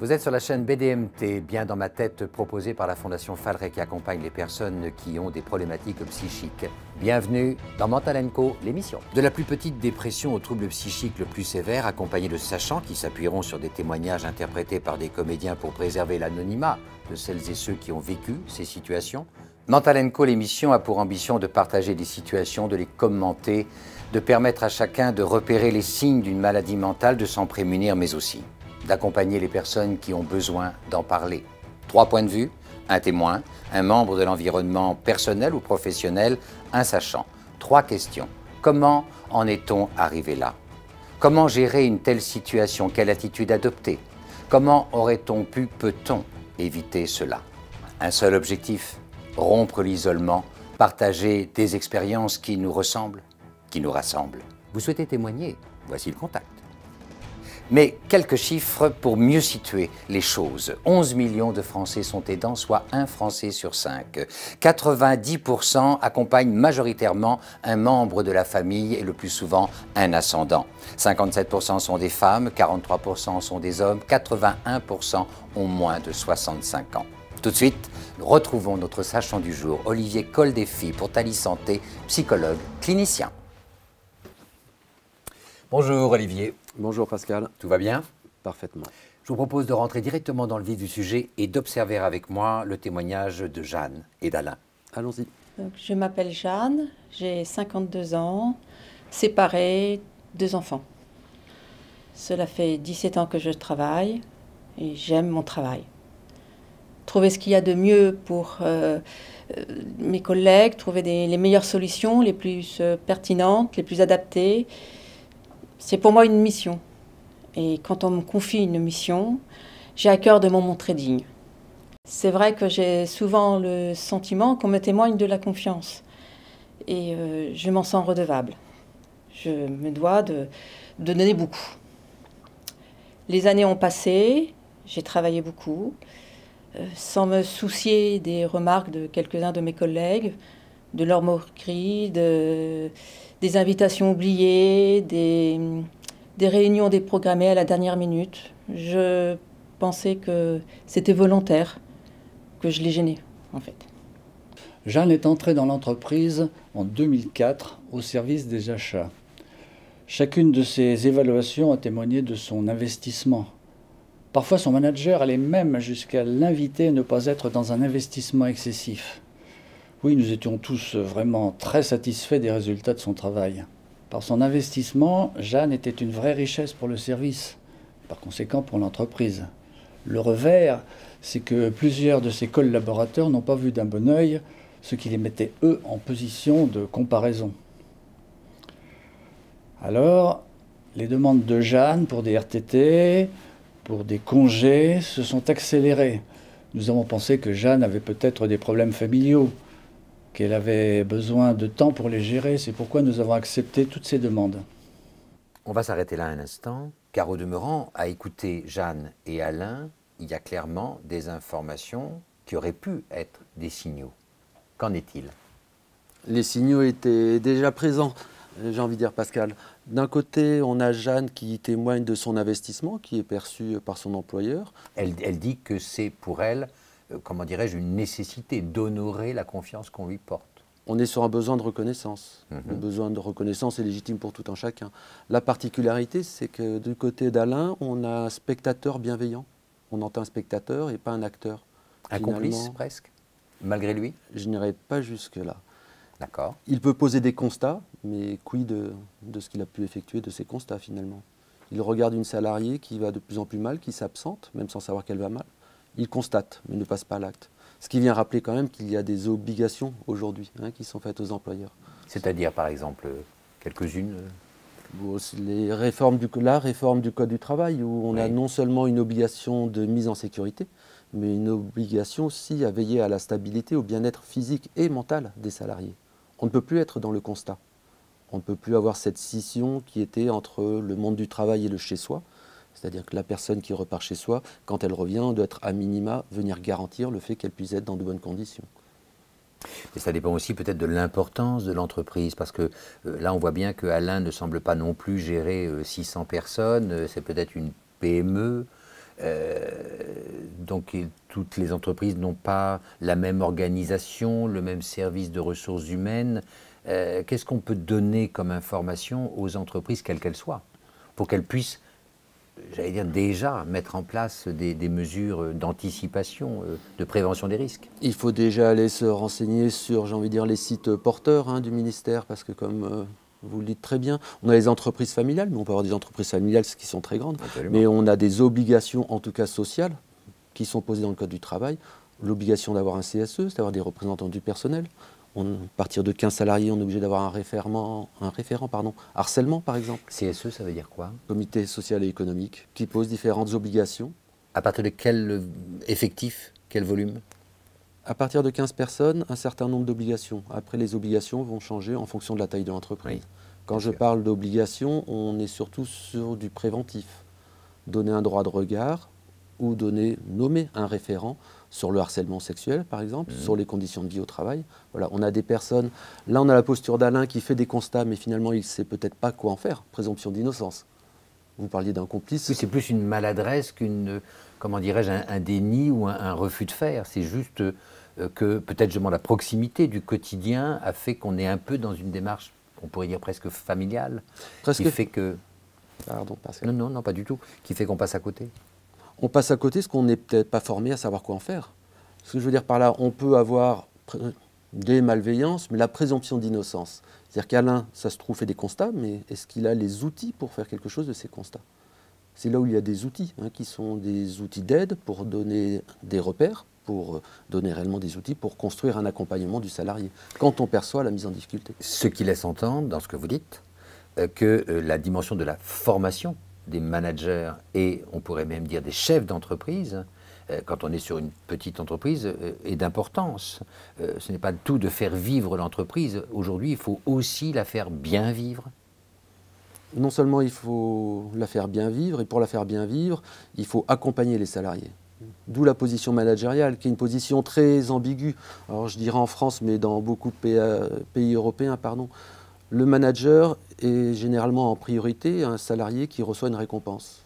Vous êtes sur la chaîne BDMT, bien dans ma tête, proposée par la Fondation Falleret qui accompagne les personnes qui ont des problématiques psychiques. Bienvenue dans Mental & Co, l'émission. De la plus petite dépression au trouble psychique le plus sévère, accompagné de sachants qui s'appuieront sur des témoignages interprétés par des comédiens pour préserver l'anonymat de celles et ceux qui ont vécu ces situations. Mental & Co, l'émission a pour ambition de partager des situations, de les commenter, de permettre à chacun de repérer les signes d'une maladie mentale, de s'en prémunir, mais aussi d'accompagner les personnes qui ont besoin d'en parler. 3 points de vue, un témoin, un membre de l'environnement personnel ou professionnel, un sachant. 3 questions. Comment en est-on arrivé là? Comment gérer une telle situation? Quelle attitude adopter? Comment aurait-on pu, peut-on éviter cela? Un seul objectif, rompre l'isolement, partager des expériences qui nous ressemblent, qui nous rassemblent. Vous souhaitez témoigner? Voici le contact. Mais quelques chiffres pour mieux situer les choses. 11 millions de Français sont aidants, soit 1 Français sur 5. 90% accompagnent majoritairement un membre de la famille et le plus souvent un ascendant. 57% sont des femmes, 43% sont des hommes, 81% ont moins de 65 ans. Tout de suite, retrouvons notre sachant du jour, Olivier Coldefy, pour Thalie Santé, psychologue clinicien. Bonjour Olivier. Bonjour Pascal. Tout va bien? Parfaitement. Je vous propose de rentrer directement dans le vif du sujet et d'observer avec moi le témoignage de Jeanne et d'Alain. Allons-y. Je m'appelle Jeanne, j'ai 52 ans, séparée, 2 enfants. Cela fait 17 ans que je travaille et j'aime mon travail. Trouver ce qu'il y a de mieux pour mes collègues, trouver les meilleures solutions, les plus pertinentes, les plus adaptées, c'est pour moi une mission. Et quand on me confie une mission, j'ai à cœur de m'en montrer digne. C'est vrai que j'ai souvent le sentiment qu'on me témoigne de la confiance. Et je m'en sens redevable. Je me dois de donner beaucoup. Les années ont passé, j'ai travaillé beaucoup, sans me soucier des remarques de quelques-uns de mes collègues, de leurs moqueries, des invitations oubliées, des réunions déprogrammées à la dernière minute. Je pensais que c'était volontaire, que je les gênais, en fait. Jeanne est entrée dans l'entreprise en 2004 au service des achats. Chacune de ses évaluations a témoigné de son investissement. Parfois, son manager allait même jusqu'à l'inviter à ne pas être dans un investissement excessif. Oui, nous étions tous vraiment très satisfaits des résultats de son travail. Par son investissement, Jeanne était une vraie richesse pour le service, par conséquent pour l'entreprise. Le revers, c'est que plusieurs de ses collaborateurs n'ont pas vu d'un bon œil ce qui les mettait, eux, en position de comparaison. Alors, les demandes de Jeanne pour des RTT, pour des congés, se sont accélérées. Nous avons pensé que Jeanne avait peut-être des problèmes familiaux, qu'elle avait besoin de temps pour les gérer. C'est pourquoi nous avons accepté toutes ces demandes. On va s'arrêter là un instant, car au demeurant, à écouter Jeanne et Alain, il y a clairement des informations qui auraient pu être des signaux. Qu'en est-il? Les signaux étaient déjà présents, j'ai envie de dire Pascal. D'un côté, on a Jeanne qui témoigne de son investissement, qui est perçu par son employeur. Elle dit que c'est pour elle, comment dirais-je, une nécessité d'honorer la confiance qu'on lui porte. On est sur un besoin de reconnaissance. Le besoin de reconnaissance est légitime pour tout un chacun. La particularité, c'est que du côté d'Alain, on a un spectateur bienveillant. On entend un spectateur et pas un acteur. Un complice, presque, malgré lui? Je n'irai pas jusque-là. D'accord. Il peut poser des constats, mais quid de ce qu'il a pu effectuer de ces constats finalement? Il regarde une salariée qui va de plus en plus mal, qui s'absente, même sans savoir qu'elle va mal. Il constate, mais ne passe pas à l'acte. Ce qui vient rappeler quand même qu'il y a des obligations aujourd'hui qui sont faites aux employeurs. C'est-à-dire, par exemple, quelques-unes la réforme du Code du travail, où on a non seulement une obligation de mise en sécurité, mais une obligation aussi à veiller à la stabilité, au bien-être physique et mental des salariés. On ne peut plus être dans le constat. On ne peut plus avoir cette scission qui était entre le monde du travail et le chez-soi. C'est-à-dire que la personne qui repart chez soi, quand elle revient, doit être à minima venir garantir le fait qu'elle puisse être dans de bonnes conditions. Et ça dépend aussi peut-être de l'importance de l'entreprise, parce que là on voit bien que Alain ne semble pas non plus gérer 600 personnes, c'est peut-être une PME. Donc toutes les entreprises n'ont pas la même organisation, le même service de ressources humaines. Qu'est-ce qu'on peut donner comme information aux entreprises, quelles qu'elles soient, pour qu'elles puissent, j'allais dire, déjà mettre en place des mesures d'anticipation, de prévention des risques? Il faut déjà aller se renseigner sur, j'ai envie de dire, les sites porteurs du ministère, parce que comme vous le dites très bien, on a les entreprises familiales, mais on peut avoir des entreprises familiales qui sont très grandes. Absolument. Mais on a des obligations, en tout cas sociales, qui sont posées dans le Code du travail. L'obligation d'avoir un CSE, c'est-à-dire des représentants du personnel. À partir de 15 salariés, on est obligé d'avoir un référent, harcèlement par exemple. CSE, ça veut dire quoi? Comité social et économique, qui pose différentes obligations. À partir de quel effectif, quel volume? À partir de 15 personnes, un certain nombre d'obligations. Après, les obligations vont changer en fonction de la taille de l'entreprise. Oui, quand je parle d'obligations, on est surtout sur du préventif. Donner un droit de regard ou nommer un référent sur le harcèlement sexuel, par exemple, sur les conditions de vie au travail. Voilà, on a des personnes... Là, on a la posture d'Alain qui fait des constats, mais finalement, il ne sait peut-être pas quoi en faire. Présomption d'innocence. Vous parliez d'un complice. Oui, c'est plus une maladresse qu'une, comment dirais-je, un déni ou un refus de faire. C'est juste que peut-être justement la proximité du quotidien a fait qu'on est un peu dans une démarche, on pourrait dire presque familiale, Presque. qui fait que... Pardon, Pascal. Non, pas du tout. Qui fait qu'on passe à côté. On passe à côté parce qu'on n'est peut-être pas formé à savoir quoi en faire. Ce que je veux dire par là, on peut avoir des malveillances, mais la présomption d'innocence. C'est-à-dire qu'Alain, ça se trouve, fait des constats, mais est-ce qu'il a les outils pour faire quelque chose de ces constats? C'est là où il y a des outils, qui sont des outils d'aide pour donner des repères, pour donner réellement des outils pour construire un accompagnement du salarié, quand on perçoit la mise en difficulté. Ce qui laisse entendre, dans ce que vous dites, que la dimension de la formation des managers et, on pourrait même dire, des chefs d'entreprise, quand on est sur une petite entreprise, est d'importance. Ce n'est pas tout de faire vivre l'entreprise. Aujourd'hui, il faut aussi la faire bien vivre. Non seulement il faut la faire bien vivre, et pour la faire bien vivre, il faut accompagner les salariés. D'où la position managériale, qui est une position très ambiguë. Alors je dirais en France, mais dans beaucoup de pays européens, le manager est généralement en priorité un salarié qui reçoit une récompense.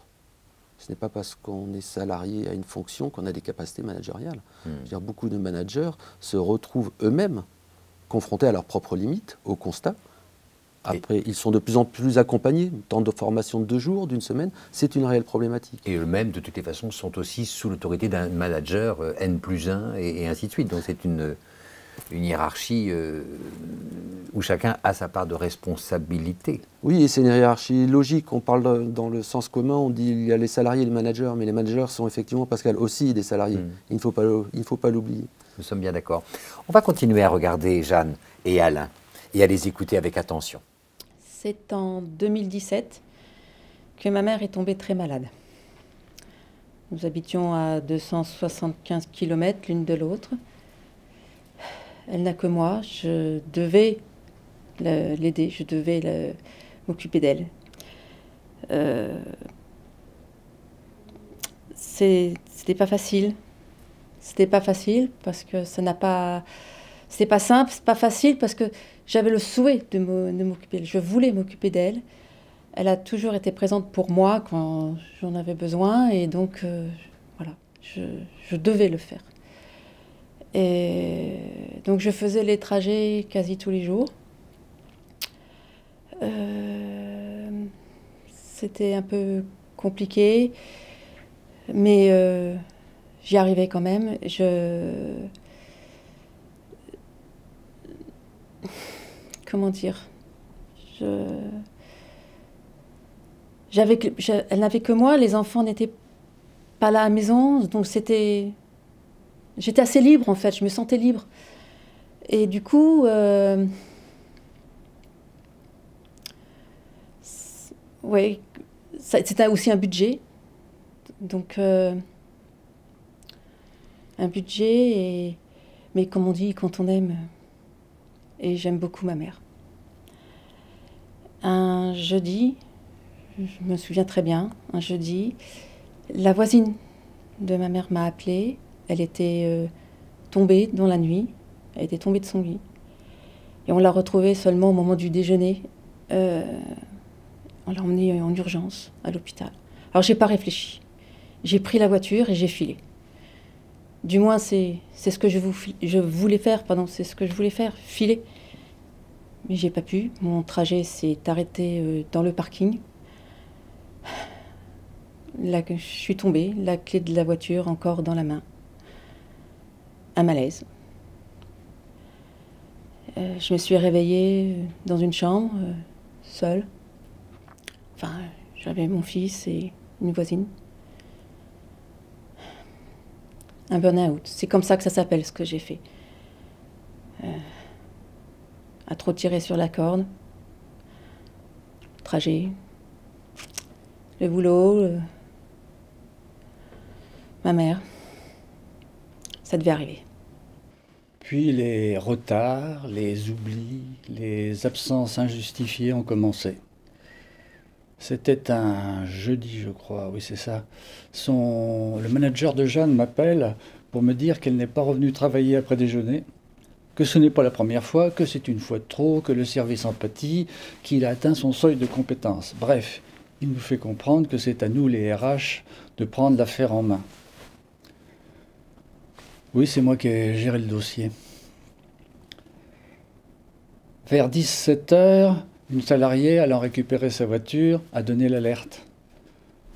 Ce n'est pas parce qu'on est salarié à une fonction qu'on a des capacités managériales. C'est-à-dire beaucoup de managers se retrouvent eux-mêmes confrontés à leurs propres limites, au constat. Après, ils sont de plus en plus accompagnés, temps de formation de 2 jours, d'une semaine, c'est une réelle problématique. Et eux-mêmes, de toutes les façons, sont aussi sous l'autorité d'un manager N+1 et ainsi de suite. Donc c'est une hiérarchie où chacun a sa part de responsabilité. Oui, et c'est une hiérarchie logique. On parle dans le sens commun, on dit il y a les salariés et les managers, mais les managers sont effectivement, Pascal, aussi des salariés. Il ne faut pas l'oublier. Nous sommes bien d'accord. On va continuer à regarder Jeanne et Alain et à les écouter avec attention. C'est en 2017 que ma mère est tombée très malade. Nous habitions à 275 km l'une de l'autre. Elle n'a que moi, je devais l'aider, je devais m'occuper d'elle. C'était pas facile. C'était pas facile parce que ça n'a pas... C'était pas simple, c'est pas facile parce que j'avais le souhait de m'occuper d'elle. Je voulais m'occuper d'elle. Elle a toujours été présente pour moi quand j'en avais besoin et donc voilà, je devais le faire. Et donc je faisais les trajets quasi tous les jours. C'était un peu compliqué, mais j'y arrivais quand même. Comment dire, elle n'avait que moi, les enfants n'étaient pas là à la maison, donc j'étais assez libre en fait, je me sentais libre. Et du coup, ouais, c'était aussi un budget, donc un budget, mais comme on dit, quand on aime, et j'aime beaucoup ma mère. Un jeudi, je me souviens très bien, un jeudi, la voisine de ma mère m'a appelée. Elle était tombée dans la nuit, elle était tombée de son lit. Et on l'a retrouvée seulement au moment du déjeuner. On l'a emmenée en urgence à l'hôpital. Alors j'ai pas réfléchi. J'ai pris la voiture et j'ai filé. Du moins, c'est ce que je voulais faire, pardon, c'est ce que je voulais faire, filer. Mais j'ai pas pu. Mon trajet s'est arrêté dans le parking. Là, je suis tombée, la clé de la voiture encore dans la main. Un malaise. Je me suis réveillée dans une chambre, seule. Enfin, j'avais mon fils et une voisine. Un burn-out, c'est comme ça que ça s'appelle, ce que j'ai fait. À trop tirer sur la corde. Le trajet. Le boulot. Ma mère. Ça devait arriver. Puis les retards, les oublis, les absences injustifiées ont commencé. C'était un jeudi, je crois, oui c'est ça. Le manager de Jeanne m'appelle pour me dire qu'elle n'est pas revenue travailler après déjeuner, que ce n'est pas la première fois, que c'est une fois de trop, que le service en pâtit, qu'il a atteint son seuil de compétence. Bref, il nous fait comprendre que c'est à nous, les RH, de prendre l'affaire en main. Oui, c'est moi qui ai géré le dossier. Vers 17h, une salariée allant récupérer sa voiture a donné l'alerte.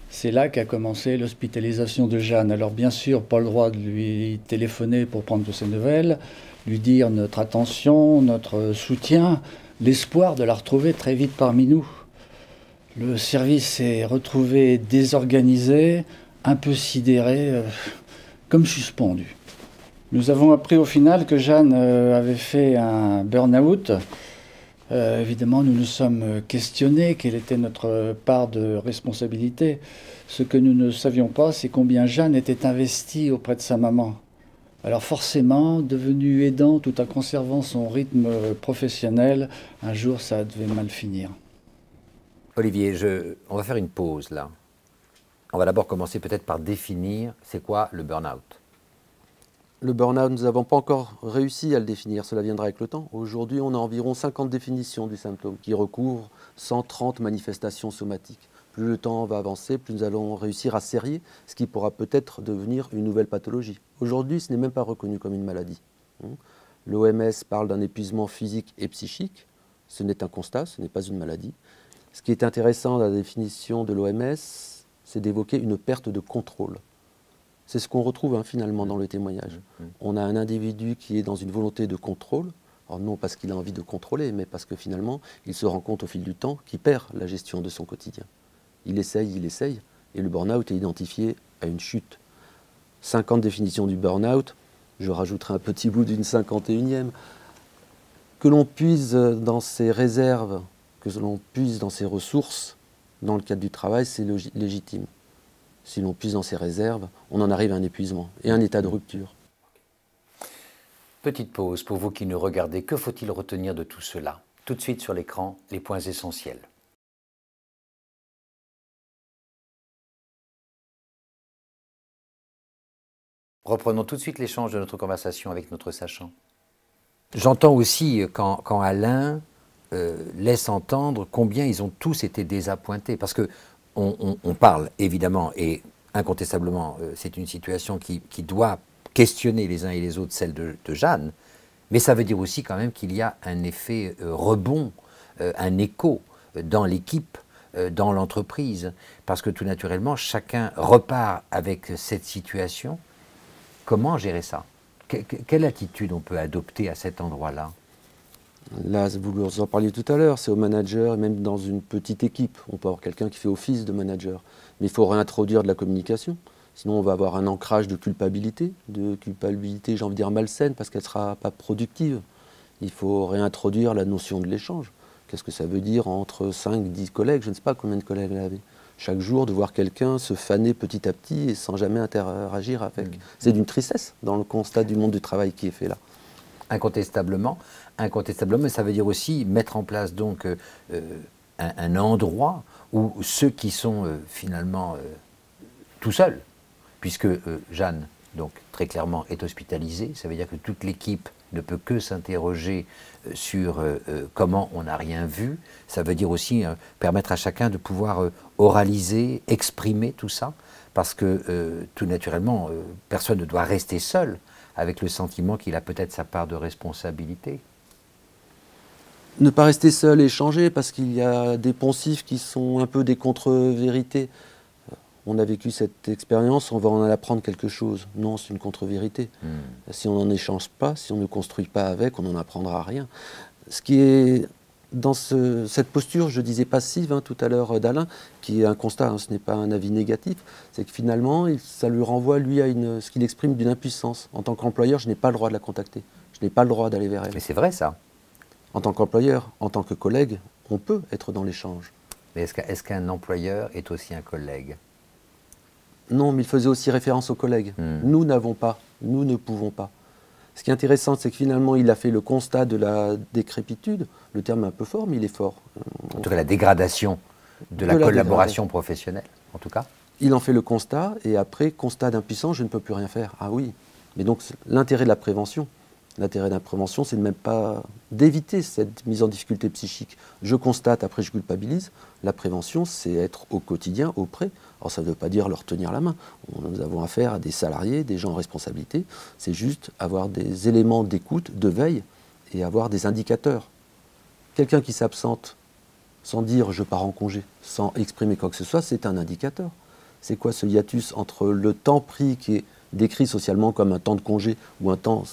C'est là qu'a commencé l'hospitalisation de Jeanne. Alors bien sûr, pas le droit de lui téléphoner pour prendre de ses nouvelles, lui dire notre attention, notre soutien, l'espoir de la retrouver très vite parmi nous. Le service s'est retrouvé désorganisé, un peu sidéré, comme suspendu. Nous avons appris au final que Jeanne avait fait un burn-out. Évidemment, nous nous sommes questionnés quelle était notre part de responsabilité. Ce que nous ne savions pas, c'est combien Jeanne était investie auprès de sa maman. Alors forcément, devenue aidante tout en conservant son rythme professionnel, un jour ça devait mal finir. Olivier, on va faire une pause là. On va d'abord commencer peut-être par définir c'est quoi le burn-out. Le burn-out, nous n'avons pas encore réussi à le définir, cela viendra avec le temps. Aujourd'hui, on a environ 50 définitions du symptôme qui recouvrent 130 manifestations somatiques. Plus le temps va avancer, plus nous allons réussir à serrer, ce qui pourra peut-être devenir une nouvelle pathologie. Aujourd'hui, ce n'est même pas reconnu comme une maladie. L'OMS parle d'un épuisement physique et psychique. Ce n'est un constat, ce n'est pas une maladie. Ce qui est intéressant dans la définition de l'OMS, c'est d'évoquer une perte de contrôle. C'est ce qu'on retrouve finalement dans le témoignage. On a un individu qui est dans une volonté de contrôle, alors non parce qu'il a envie de contrôler, mais parce que finalement, il se rend compte au fil du temps qu'il perd la gestion de son quotidien. Il essaye, et le burn-out est identifié à une chute. 50 définitions du burn-out, je rajouterai un petit bout d'une 51e. Que l'on puise dans ses réserves, que l'on puise dans ses ressources, dans le cadre du travail, c'est légitime. Si l'on puise dans ses réserves, on en arrive à un épuisement et un état de rupture. Petite pause pour vous qui nous regardez. Que faut-il retenir de tout cela? Tout de suite sur l'écran, les points essentiels. Reprenons tout de suite l'échange de notre conversation avec notre sachant. J'entends aussi quand Alain laisse entendre combien ils ont tous été désappointés. Parce que on parle évidemment et incontestablement, c'est une situation qui doit questionner les uns et les autres celle de Jeanne, mais ça veut dire aussi quand même qu'il y a un effet rebond, un écho dans l'équipe, dans l'entreprise, parce que tout naturellement, chacun repart avec cette situation. Comment gérer ça? Quelle attitude on peut adopter à cet endroit-là? Là, vous en parliez tout à l'heure, c'est au manager, et même dans une petite équipe. On peut avoir quelqu'un qui fait office de manager. Mais il faut réintroduire de la communication. Sinon, on va avoir un ancrage de culpabilité, j'ai envie de dire malsaine, parce qu'elle ne sera pas productive. Il faut réintroduire la notion de l'échange. Qu'est-ce que ça veut dire entre 5, 10 collègues? Je ne sais pas combien de collègues elle avait. Chaque jour, de voir quelqu'un se faner petit à petit et sans jamais interagir avec. C'est d'une tristesse dans le constat du monde du travail qui est fait là. Incontestablement, ça veut dire aussi mettre en place donc un endroit où ceux qui sont finalement tout seuls, puisque Jeanne, donc très clairement, est hospitalisée, ça veut dire que toute l'équipe ne peut que s'interroger sur comment on n'a rien vu. Ça veut dire aussi permettre à chacun de pouvoir oraliser, exprimer tout ça, parce que tout naturellement, personne ne doit rester seul avec le sentiment qu'il a peut-être sa part de responsabilité. Ne pas rester seul et changer, parce qu'il y a des poncifs qui sont un peu des contre-vérités. On a vécu cette expérience, on va en apprendre quelque chose. Non, c'est une contre-vérité. Si on n'en échange pas, si on ne construit pas avec, on n'en apprendra rien. Ce qui est dans cette posture, je disais passive tout à l'heure d'Alain, qui est un constat, ce n'est pas un avis négatif, c'est que finalement, ça lui renvoie, lui, à ce qu'il exprime d'une impuissance. En tant qu'employeur, je n'ai pas le droit de la contacter. Je n'ai pas le droit d'aller vers elle. Mais c'est vrai ça. En tant qu'employeur, en tant que collègue, on peut être dans l'échange. Mais est-ce qu'un employeur est aussi un collègue? Non, mais il faisait aussi référence aux collègues. Nous n'avons pas, nous ne pouvons pas. Ce qui est intéressant, c'est que finalement, il a fait le constat de la décrépitude. Le terme est un peu fort, mais il est fort. En tout cas, la dégradation de la collaboration professionnelle, en tout cas. Il en fait le constat, et après, constat d'impuissance, je ne peux plus rien faire. Ah oui, mais donc l'intérêt de la prévention, c'est de même pas d'éviter cette mise en difficulté psychique. Je constate, après je culpabilise. La prévention, c'est être au quotidien, auprès. Alors ça ne veut pas dire leur tenir la main. Nous avons affaire à des salariés, des gens en responsabilité. C'est juste avoir des éléments d'écoute, de veille, et avoir des indicateurs. Quelqu'un qui s'absente sans dire je pars en congé, sans exprimer quoi que ce soit, c'est un indicateur. C'est quoi ce hiatus entre le temps pris qui est décrit socialement comme un temps de congé ou un temps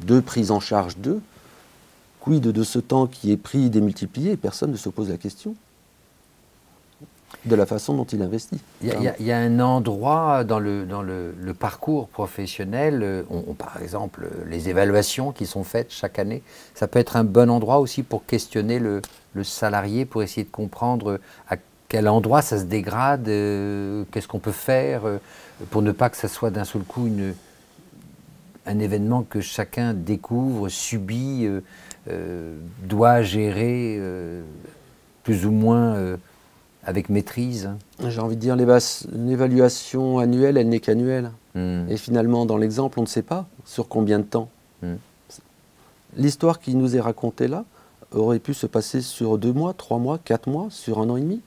de prise en charge d'eux, quid de ce temps qui est pris et démultiplié, et personne ne se pose la question de la façon dont il investit. Il y a un endroit dans le parcours professionnel, par exemple, les évaluations qui sont faites chaque année, ça peut être un bon endroit aussi pour questionner le salarié, pour essayer de comprendre à quel endroit ça se dégrade, qu'est-ce qu'on peut faire pour ne pas que ça soit d'un seul coup un événement que chacun découvre, subit, doit gérer plus ou moins avec maîtrise. J'ai envie de dire, une évaluation annuelle, elle n'est qu'annuelle. Et finalement, dans l'exemple, on ne sait pas sur combien de temps. L'histoire qui nous est racontée là aurait pu se passer sur 2 mois, 3 mois, 4 mois, sur 1 an et demi.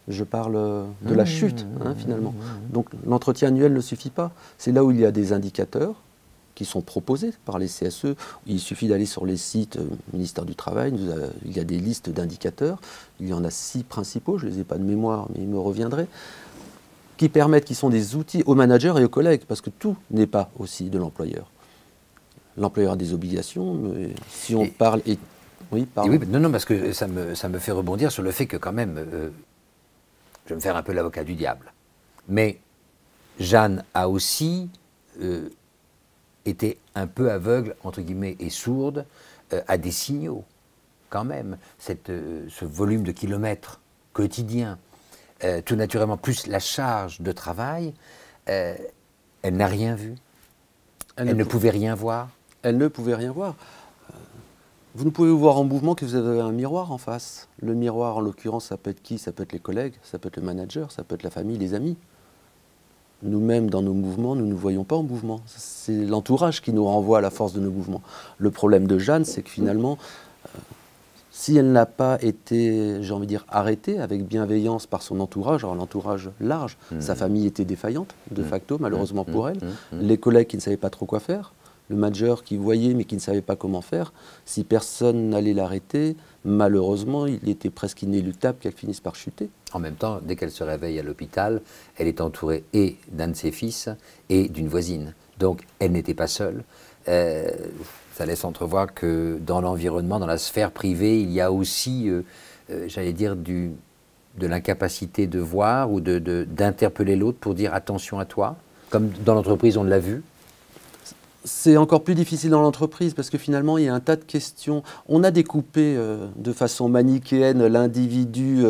Je parle de la chute, finalement. Donc l'entretien annuel ne suffit pas. C'est là où il y a des indicateurs qui sont proposés par les CSE. Il suffit d'aller sur les sites ministère du Travail, il y a des listes d'indicateurs, il y en a 6 principaux, je ne les ai pas de mémoire, mais ils me reviendraient, qui sont des outils aux managers et aux collègues, parce que tout n'est pas aussi de l'employeur. L'employeur a des obligations, mais si on parle... Oui, non, parce que ça me fait rebondir sur le fait que quand même, je vais me faire un peu l'avocat du diable, mais Jeanne a aussi... était un peu aveugle, entre guillemets, et sourde à des signaux, quand même. Ce volume de kilomètres quotidien, tout naturellement, plus la charge de travail, elle n'a rien vu. Elle ne pouvait rien voir. Elle ne pouvait rien voir. Vous ne pouvez voir en mouvement que vous avez un miroir en face. Le miroir, en l'occurrence, ça peut être qui? Ça peut être les collègues, ça peut être le manager, ça peut être la famille, les amis. Nous-mêmes, dans nos mouvements, nous ne nous voyons pas en mouvement. C'est l'entourage qui nous renvoie à la force de nos mouvements. Le problème de Jeanne, c'est que finalement, si elle n'a pas été, j'ai envie de dire, arrêtée avec bienveillance par son entourage, alors l'entourage large, sa famille était défaillante, de facto, malheureusement pour elle, les collègues qui ne savaient pas trop quoi faire, le manager qui voyait mais qui ne savait pas comment faire, si personne n'allait l'arrêter, malheureusement, il était presque inéluctable qu'elle finisse par chuter. En même temps, dès qu'elle se réveille à l'hôpital, elle est entourée et d'un de ses fils et d'une voisine. Donc, elle n'était pas seule. Ça laisse entrevoir que dans l'environnement, dans la sphère privée, il y a aussi, j'allais dire, de l'incapacité de voir ou d'interpeller l'autre pour dire attention à toi. Comme dans l'entreprise, on l'a vu. C'est encore plus difficile dans l'entreprise parce que finalement, il y a un tas de questions. On a découpé de façon manichéenne l'individu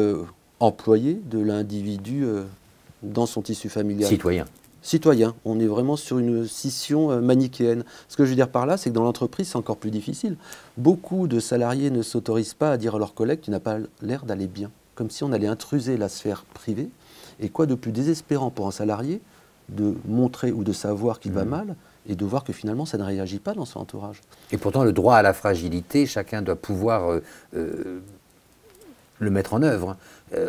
employé de l'individu dans son tissu familial. Citoyen. On est vraiment sur une scission manichéenne. Ce que je veux dire par là, c'est que dans l'entreprise, c'est encore plus difficile. Beaucoup de salariés ne s'autorisent pas à dire à leurs collègues « tu n'as pas l'air d'aller bien », comme si on allait intruser la sphère privée. Et quoi de plus désespérant pour un salarié de montrer ou de savoir qu'il va mal et de voir que finalement ça ne réagit pas dans son entourage. Et pourtant, le droit à la fragilité, chacun doit pouvoir le mettre en œuvre.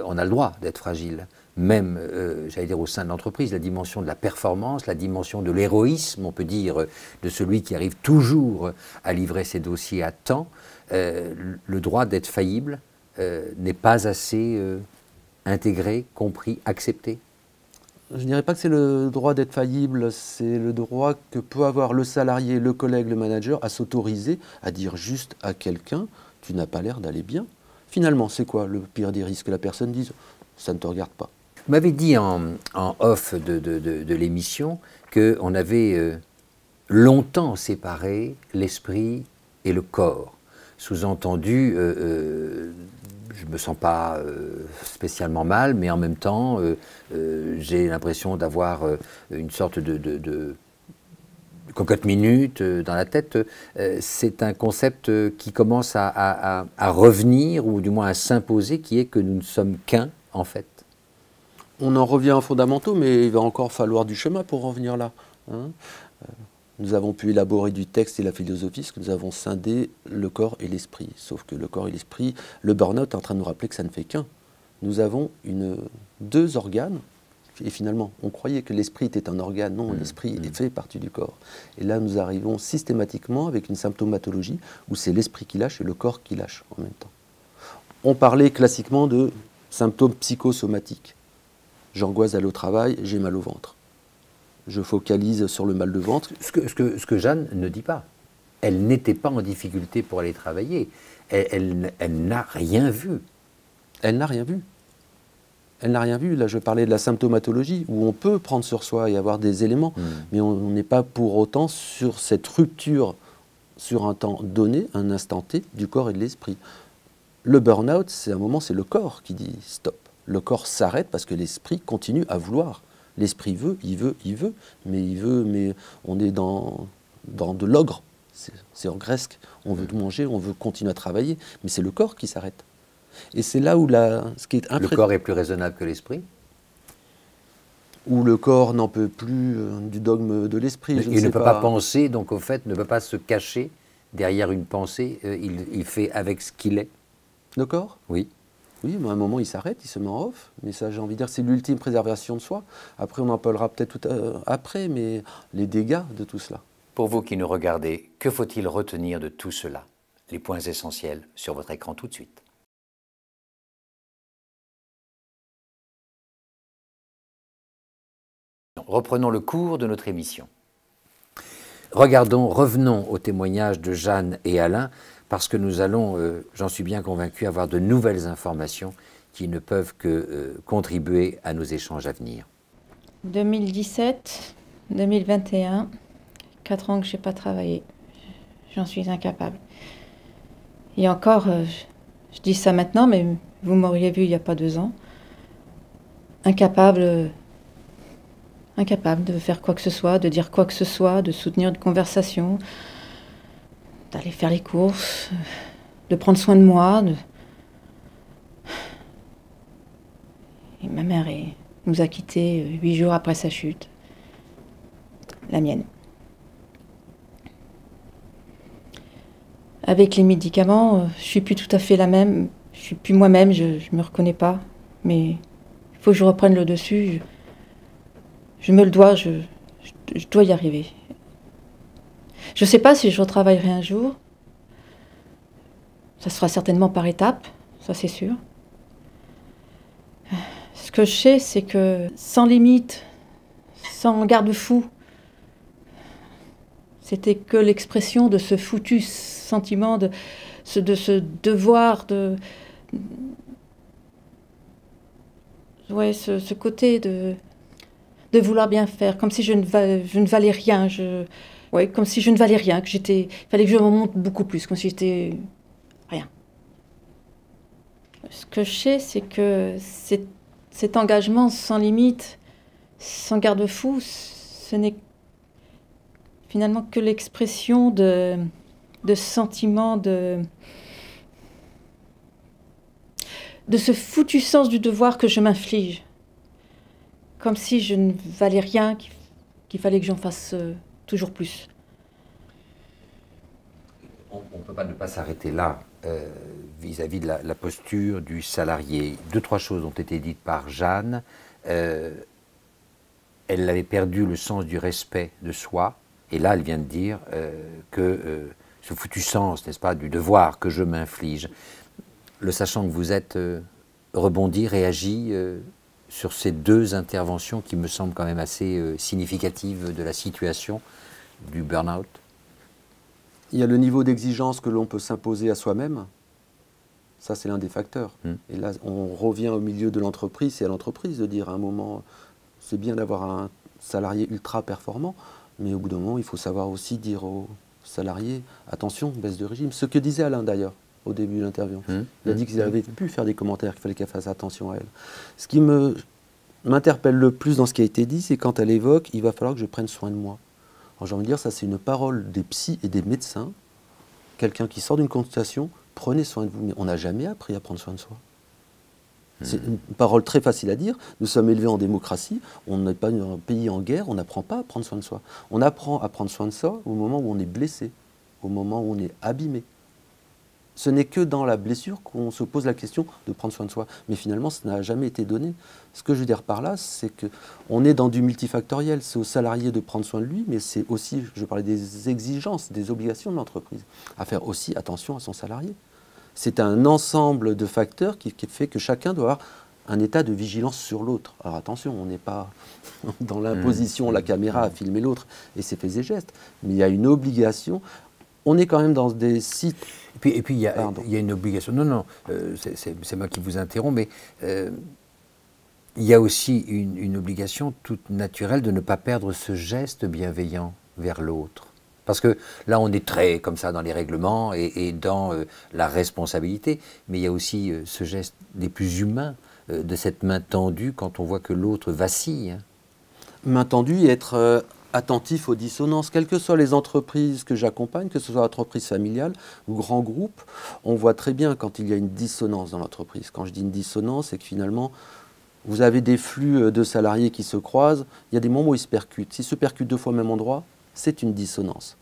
On a le droit d'être fragile. même, j'allais dire, au sein de l'entreprise, la dimension de la performance, la dimension de l'héroïsme, on peut dire, de celui qui arrive toujours à livrer ses dossiers à temps, le droit d'être faillible n'est pas assez intégré, compris, accepté? Je ne dirais pas que c'est le droit d'être faillible, c'est le droit que peut avoir le salarié, le collègue, le manager à s'autoriser à dire juste à quelqu'un « tu n'as pas l'air d'aller bien ». Finalement, c'est quoi le pire des risques? Que la personne dise « ça ne te regarde pas ». Vous m'avez dit en off de l'émission qu'on avait longtemps séparé l'esprit et le corps. Sous-entendu, je ne me sens pas spécialement mal, mais en même temps, j'ai l'impression d'avoir une sorte de cocotte minute dans la tête. C'est un concept qui commence à revenir, ou du moins à s'imposer, qui est que nous ne sommes qu'un, en fait. On en revient aux fondamentaux, mais il va encore falloir du chemin pour en venir là. Hein. Nous avons pu élaborer du texte et la philosophie, parce que nous avons scindé le corps et l'esprit. Sauf que le corps et l'esprit, le burn-out est en train de nous rappeler que ça ne fait qu'un. Nous avons deux organes, et finalement, on croyait que l'esprit était un organe. Non, l'esprit fait partie du corps. Et là, nous arrivons systématiquement avec une symptomatologie où c'est l'esprit qui lâche et le corps qui lâche en même temps. On parlait classiquement de symptômes psychosomatiques. J'angoisse d'aller au travail, j'ai mal au ventre. Je focalise sur le mal de ventre. Ce que Jeanne ne dit pas. Elle n'était pas en difficulté pour aller travailler. Elle n'a rien vu. Elle n'a rien vu. Elle n'a rien vu. Là, je parlais de la symptomatologie, où on peut prendre sur soi et avoir des éléments, mais on n'est pas pour autant sur cette rupture sur un temps donné, un instant T, du corps et de l'esprit. Le burn-out, c'est un moment, c'est le corps qui dit stop. Le corps s'arrête parce que l'esprit continue à vouloir. L'esprit veut, mais on est dans de l'ogre. C'est en grec. On veut manger, on veut continuer à travailler, mais c'est le corps qui s'arrête. Et c'est là où ce qui est le corps est plus raisonnable que l'esprit? Où le corps n'en peut plus du dogme de l'esprit. Il ne peut pas penser, donc au fait, ne peut pas se cacher derrière une pensée. Il fait avec ce qu'il est. Le corps? Oui. Oui, mais à un moment, il s'arrête, il se met en off. Mais ça, j'ai envie de dire, c'est l'ultime préservation de soi. Après, on en parlera peut-être après, mais les dégâts de tout cela. Pour vous qui nous regardez, que faut-il retenir de tout cela? Les points essentiels sur votre écran tout de suite. Reprenons le cours de notre émission. Revenons au témoignage de Jeanne et Alain, parce que nous allons, j'en suis bien convaincu, avoir de nouvelles informations qui ne peuvent que contribuer à nos échanges à venir. 2017, 2021, 4 ans que je n'ai pas travaillé. J'en suis incapable. Et encore, je dis ça maintenant, mais vous m'auriez vu il n'y a pas 2 ans. Incapable de faire quoi que ce soit, de dire quoi que ce soit, de soutenir une conversation, d'aller faire les courses, de prendre soin de moi. Et ma mère nous a quittés 8 jours après sa chute. La mienne. Avec les médicaments, je suis plus tout à fait la même. Je suis plus moi-même, je me reconnais pas. Mais il faut que je reprenne le dessus. Je me le dois, je dois y arriver. Je ne sais pas si je retravaillerai un jour. Ça sera certainement par étapes, ça c'est sûr. Ce que je sais, c'est que sans limite, sans garde-fou, c'était que l'expression de ce foutu sentiment, de ce devoir, ce côté de vouloir bien faire, comme si je ne valais rien. Comme si je ne valais rien, il fallait que je me montre beaucoup plus, comme si j'étais rien. Ce que je sais, c'est que cet engagement sans limite, sans garde-fou, ce n'est finalement que l'expression de sentiments de ce foutu sens du devoir que je m'inflige. Comme si je ne valais rien, qu'il fallait que j'en fasse toujours plus. On ne peut pas ne pas s'arrêter là. vis-à-vis de la posture du salarié. 2-3 choses ont été dites par Jeanne. Elle avait perdu le sens du respect de soi, et là elle vient de dire que ce foutu sens, n'est-ce pas, du devoir que je m'inflige, le sachant que vous êtes rebondi, réagi sur ces 2 interventions qui me semblent quand même assez significatives de la situation du burn-out. Il y a le niveau d'exigence que l'on peut s'imposer à soi-même. Ça, c'est l'un des facteurs. Et là, on revient au milieu de l'entreprise. C'est à l'entreprise de dire à un moment, c'est bien d'avoir un salarié ultra performant, mais au bout d'un moment, il faut savoir aussi dire aux salariés, attention, baisse de régime. Ce que disait Alain d'ailleurs au début de l'interview. Il a dit qu'il avait pu faire des commentaires, qu'il fallait qu'elle fasse attention à elle. Ce qui m'interpelle le plus dans ce qui a été dit, c'est quand elle évoque, il va falloir que je prenne soin de moi. Alors j'ai envie de dire, ça c'est une parole des psys et des médecins. Quelqu'un qui sort d'une consultation, prenez soin de vous. Mais on n'a jamais appris à prendre soin de soi. C'est une parole très facile à dire. Nous sommes élevés en démocratie, on n'est pas un pays en guerre, on n'apprend pas à prendre soin de soi. On apprend à prendre soin de soi au moment où on est blessé, au moment où on est abîmé. Ce n'est que dans la blessure qu'on se pose la question de prendre soin de soi. Mais finalement, ça n'a jamais été donné. Ce que je veux dire par là, c'est qu'on est dans du multifactoriel. C'est au salarié de prendre soin de lui, mais c'est aussi, je parlais des exigences, des obligations de l'entreprise, à faire aussi attention à son salarié. C'est un ensemble de facteurs qui fait que chacun doit avoir un état de vigilance sur l'autre. Alors attention, on n'est pas dans l'imposition, la caméra à filmer l'autre et ses faits et gestes, mais il y a une obligation. On est quand même dans des sites... Et puis il y a une obligation. Non, c'est moi qui vous interromps, mais il y a aussi une obligation toute naturelle de ne pas perdre ce geste bienveillant vers l'autre. Parce que là, on est très comme ça dans les règlements et dans la responsabilité, mais il y a aussi ce geste des plus humains, de cette main tendue quand on voit que l'autre vacille. Hein. Main tendue et être attentif aux dissonances, quelles que soient les entreprises que j'accompagne, que ce soit entreprise familiale ou grand groupe, on voit très bien quand il y a une dissonance dans l'entreprise. Quand je dis une dissonance, c'est que finalement, vous avez des flux de salariés qui se croisent, il y a des moments où ils se percutent. S'ils se percutent 2 fois au même endroit, c'est une dissonance.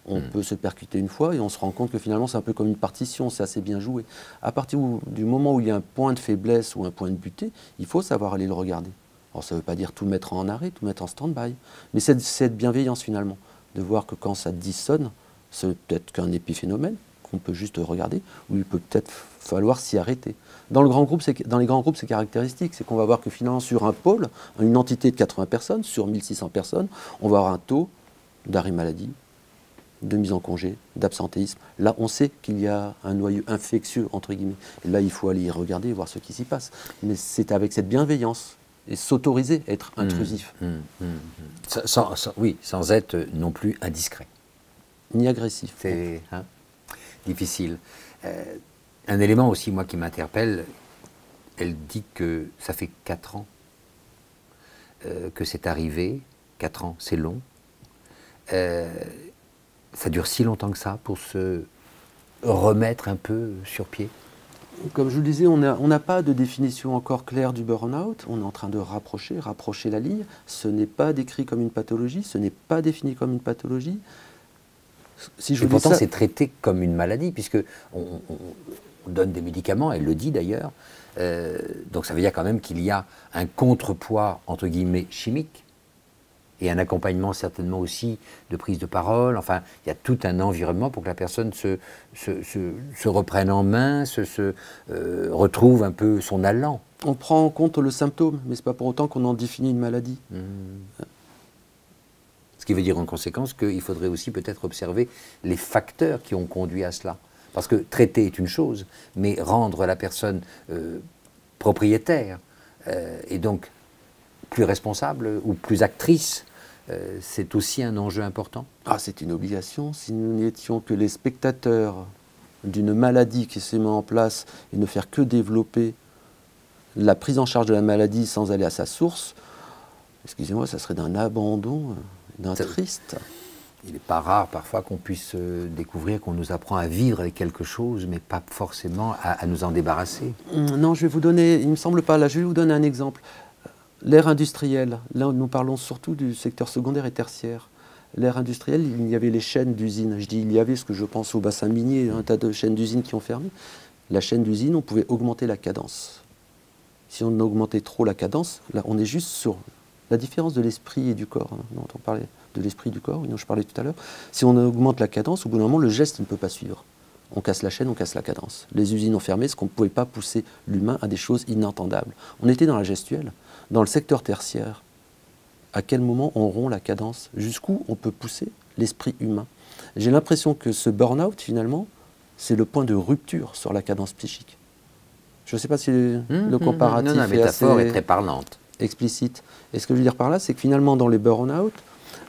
On peut se percuter une fois et on se rend compte que finalement c'est un peu comme une partition, c'est assez bien joué. À partir du moment où il y a un point de faiblesse ou un point de butée, il faut savoir aller le regarder. Alors ça ne veut pas dire tout mettre en arrêt, tout mettre en stand-by, mais c'est cette bienveillance finalement, de voir que quand ça dissonne, c'est peut-être qu'un épiphénomène qu'on peut juste regarder, ou il peut peut-être falloir s'y arrêter. Dans les grands groupes, c'est caractéristique, c'est qu'on va voir que finalement sur un pôle, une entité de 80 personnes, sur 1600 personnes, on va avoir un taux d'arrêt maladie, de mise en congé, d'absentéisme. Là, on sait qu'il y a un noyau infectieux, entre guillemets. Et là, il faut aller y regarder et voir ce qui s'y passe. Mais c'est avec cette bienveillance et s'autoriser à être intrusif. Oui, sans être non plus indiscret. Ni agressif. C'est difficile. Un élément aussi, moi, qui m'interpelle, elle dit que ça fait 4 ans que c'est arrivé. 4 ans, c'est long. Ça dure si longtemps que ça pour se remettre un peu sur pied? Comme je vous le disais, on n'a pas de définition encore claire du burn-out. On est en train de rapprocher la ligne. Ce n'est pas décrit comme une pathologie, ce n'est pas défini comme une pathologie. Si et pourtant, c'est traité comme une maladie, puisque on donne des médicaments, elle le dit d'ailleurs. Donc ça veut dire quand même qu'il y a un contrepoids, entre guillemets, chimique, et un accompagnement certainement aussi de prise de parole. Enfin, il y a tout un environnement pour que la personne se reprenne en main, retrouve un peu son allant. On prend en compte le symptôme, mais ce n'est pas pour autant qu'on en définit une maladie. Ce qui veut dire en conséquence qu'il faudrait aussi peut-être observer les facteurs qui ont conduit à cela. Parce que traiter est une chose, mais rendre la personne propriétaire et donc plus responsable ou plus actrice, c'est aussi un enjeu important. Ah, c'est une obligation. Si nous n'étions que les spectateurs d'une maladie qui se met en place et ne faire que développer la prise en charge de la maladie sans aller à sa source, excusez-moi, ça serait d'un abandon, d'un triste. Il n'est pas rare parfois qu'on puisse découvrir qu'on nous apprend à vivre avec quelque chose, mais pas forcément à nous en débarrasser. Non, je vais vous donner, il ne me semble pas, là, je vais vous donner un exemple. L'ère industrielle, là nous parlons surtout du secteur secondaire et tertiaire. l'ère industrielle, il y avait les chaînes d'usines. Je dis il y avait, parce que je pense au bassin minier, un tas de chaînes d'usines qui ont fermé. La chaîne d'usine, on pouvait augmenter la cadence. Si on augmentait trop la cadence, là, on est juste sur la différence de l'esprit et du corps, hein, dont on parlait, de l'esprit et du corps, dont je parlais tout à l'heure. Si on augmente la cadence, au bout d'un moment, le geste ne peut pas suivre. On casse la chaîne, on casse la cadence. Les usines ont fermé, parce qu'on ne pouvait pas pousser l'humain à des choses inentendables. On était dans la gestuelle, dans le secteur tertiaire. À quel moment on rompt la cadence? Jusqu'où on peut pousser l'esprit humain? J'ai l'impression que ce burn-out, finalement, c'est le point de rupture sur la cadence psychique. Je ne sais pas si le comparatif la métaphore est très parlante. Explicite. Et ce que je veux dire par là, c'est que finalement, dans les burn-out,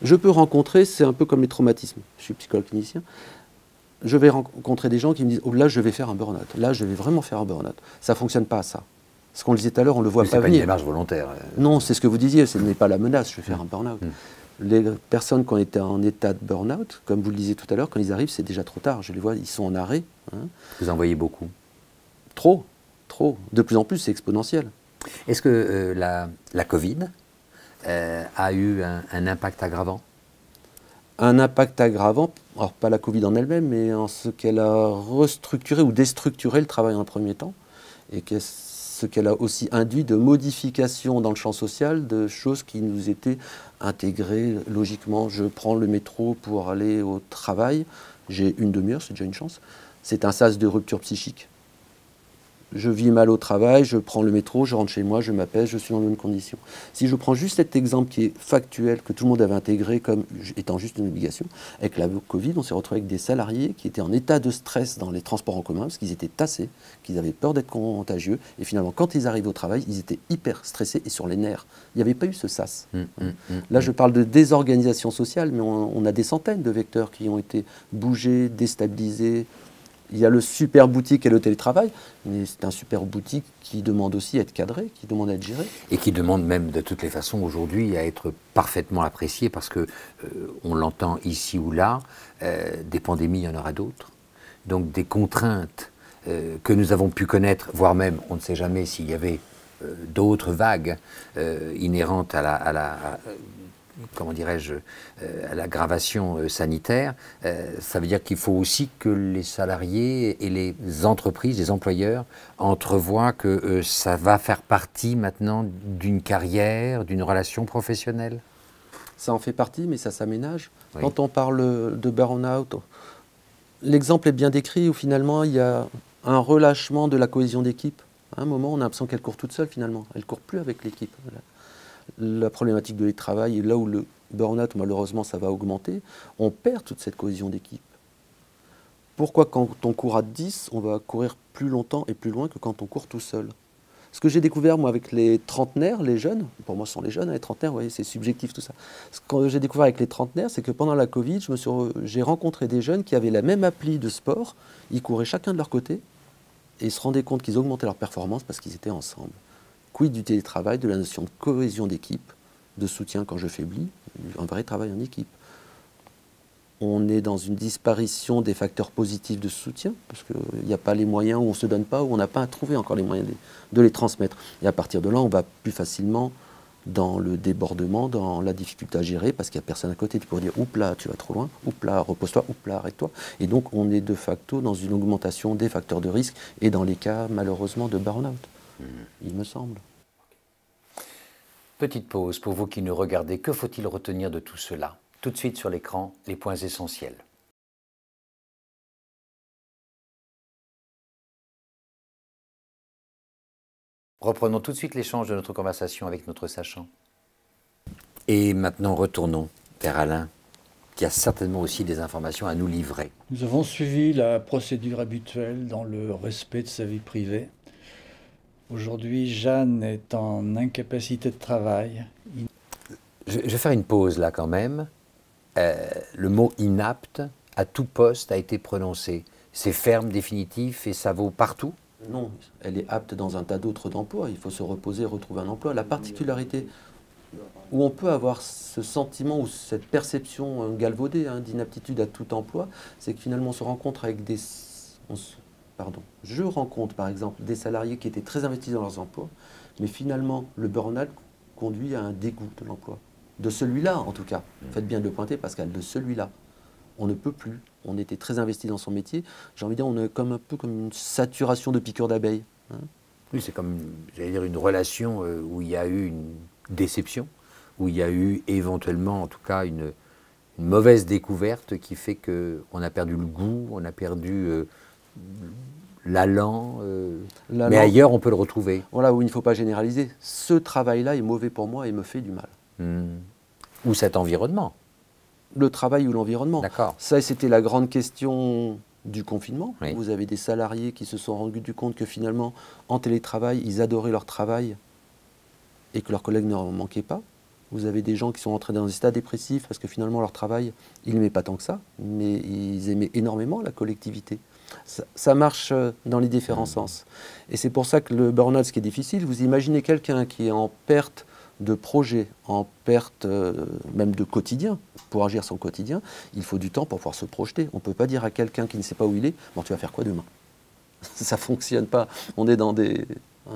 je peux rencontrer, c'est un peu comme les traumatismes. Je suis psychologue clinicien. Je vais rencontrer des gens qui me disent oh, là, je vais faire un burn-out. Là, je vais vraiment faire un burn-out. Ça ne fonctionne pas, ça. Ce qu'on le disait tout à l'heure, on ne le voit pas venir. C'est pas une démarche volontaire. Non, c'est ce que vous disiez, ce n'est pas la menace, je vais faire un burn-out. Les personnes qui ont été en état de burn-out, comme vous le disiez tout à l'heure, quand ils arrivent, c'est déjà trop tard. Je les vois, ils sont en arrêt. Hein. Vous en voyez beaucoup? Trop. De plus en plus, c'est exponentiel. Est-ce que la Covid a eu un impact aggravant? Un impact aggravant, alors pas la Covid en elle-même, mais en ce qu'elle a restructuré ou déstructuré le travail en premier temps, et ce qu'elle a aussi induit de modifications dans le champ social, de choses qui nous étaient intégrées logiquement. Je prends le métro pour aller au travail, j'ai une demi-heure, c'est déjà une chance. C'est un sas de rupture psychique. Je vis mal au travail, je prends le métro, je rentre chez moi, je m'apaise, je suis dans les bonnes conditions. Si je prends juste cet exemple qui est factuel, que tout le monde avait intégré comme étant juste une obligation, avec la Covid, on s'est retrouvé avec des salariés qui étaient en état de stress dans les transports en commun, parce qu'ils étaient tassés, qu'ils avaient peur d'être contagieux, et finalement, quand ils arrivent au travail, ils étaient hyper stressés et sur les nerfs. Il n'y avait pas eu ce sas. Là, je parle de désorganisation sociale, mais on a des centaines de vecteurs qui ont été bougés, déstabilisés. Il y a le super boutique et le télétravail, mais c'est un super boutique qui demande aussi à être cadré, qui demande à être géré. Et qui demande même de toutes les façons aujourd'hui à être parfaitement apprécié parce que on l'entend ici ou là, des pandémies, il y en aura d'autres. Donc des contraintes que nous avons pu connaître, voire même, on ne sait jamais s'il y avait d'autres vagues inhérentes à comment dirais-je, à l'aggravation sanitaire, ça veut dire qu'il faut aussi que les salariés et les entreprises, les employeurs, entrevoient que ça va faire partie maintenant d'une carrière, d'une relation professionnelle. Ça en fait partie, mais ça s'aménage. Oui. Quand on parle de burn-out, l'exemple est bien décrit où finalement il y a un relâchement de la cohésion d'équipe. À un moment, on a l'impression qu'elle court toute seule finalement. Elle ne court plus avec l'équipe. La problématique de travail, et là où le burn-out, malheureusement, ça va augmenter, on perd toute cette cohésion d'équipe. Pourquoi quand on court à 10, on va courir plus longtemps et plus loin que quand on court tout seul? Ce que j'ai découvert, moi, avec les trentenaires, les jeunes, pour moi, ce sont les jeunes, les trentenaires, vous voyez, c'est subjectif tout ça. Ce que j'ai découvert avec les trentenaires, c'est que pendant la Covid, j'ai rencontré des jeunes qui avaient la même appli de sport, ils couraient chacun de leur côté, et ils se rendaient compte qu'ils augmentaient leur performance parce qu'ils étaient ensemble. Quid du télétravail, de la notion de cohésion d'équipe, de soutien quand je faiblis, un vrai travail en équipe. On est dans une disparition des facteurs positifs de soutien, parce qu'il n'y a pas les moyens, où on ne se donne pas, où on n'a pas trouvé encore les moyens de les transmettre. Et à partir de là, on va plus facilement dans le débordement, dans la difficulté à gérer, parce qu'il n'y a personne à côté. Tu pourrais dire, oups là, tu vas trop loin, oups là, repose-toi, oups là, arrête-toi. Et donc, on est de facto dans une augmentation des facteurs de risque, et dans les cas, malheureusement, de burn-out. Il me semble. Petite pause pour vous qui nous regardez. Que faut-il retenir de tout cela? Tout de suite sur l'écran, les points essentiels. Reprenons tout de suite l'échange de notre conversation avec notre sachant. Et maintenant, retournons vers Alain, qui a certainement aussi des informations à nous livrer. Nous avons suivi la procédure habituelle dans le respect de sa vie privée. Aujourd'hui, Jeanne est en incapacité de travail. Je vais faire une pause là quand même. Le mot inapte à tout poste a été prononcé. C'est ferme, définitif et ça vaut partout? Non, elle est apte dans un tas d'autres d'emplois. Il faut se reposer, retrouver un emploi. La particularité où on peut avoir ce sentiment ou cette perception galvaudée d'inaptitude à tout emploi, c'est que finalement on se rencontre avec des... Je rencontre par exemple des salariés qui étaient très investis dans leurs emplois, mais finalement le burn-out conduit à un dégoût de l'emploi. de celui-là en tout cas. Faites bien de le pointer, Pascal, de celui-là. On ne peut plus. On était très investi dans son métier. J'ai envie de dire, on est comme un peu comme une saturation de piqûres d'abeilles. Hein. Oui, c'est comme, j'allais dire, une relation où il y a eu une déception, où il y a eu éventuellement, en tout cas, une mauvaise découverte qui fait qu'on a perdu le goût, on a perdu l'allant, mais ailleurs on peut le retrouver. Voilà, où il ne faut pas généraliser. Ce travail-là est mauvais pour moi et me fait du mal. Ou cet environnement. Le travail ou l'environnement. D'accord. Ça, c'était la grande question du confinement. Oui. Vous avez des salariés qui se sont rendus compte que finalement, en télétravail, ils adoraient leur travail et que leurs collègues n'en manquaient pas. Vous avez des gens qui sont entrés dans des états dépressifs parce que finalement, leur travail, ils n'aimaient pas tant que ça, mais ils aimaient énormément la collectivité. Ça marche dans les différents sens. Et c'est pour ça que le burn-out, ce qui est difficile, vous imaginez quelqu'un qui est en perte de projet, en perte même de quotidien, pour agir son quotidien, il faut du temps pour pouvoir se projeter. On ne peut pas dire à quelqu'un qui ne sait pas où il est, bon, tu vas faire quoi demain? Ça ne fonctionne pas. On est dans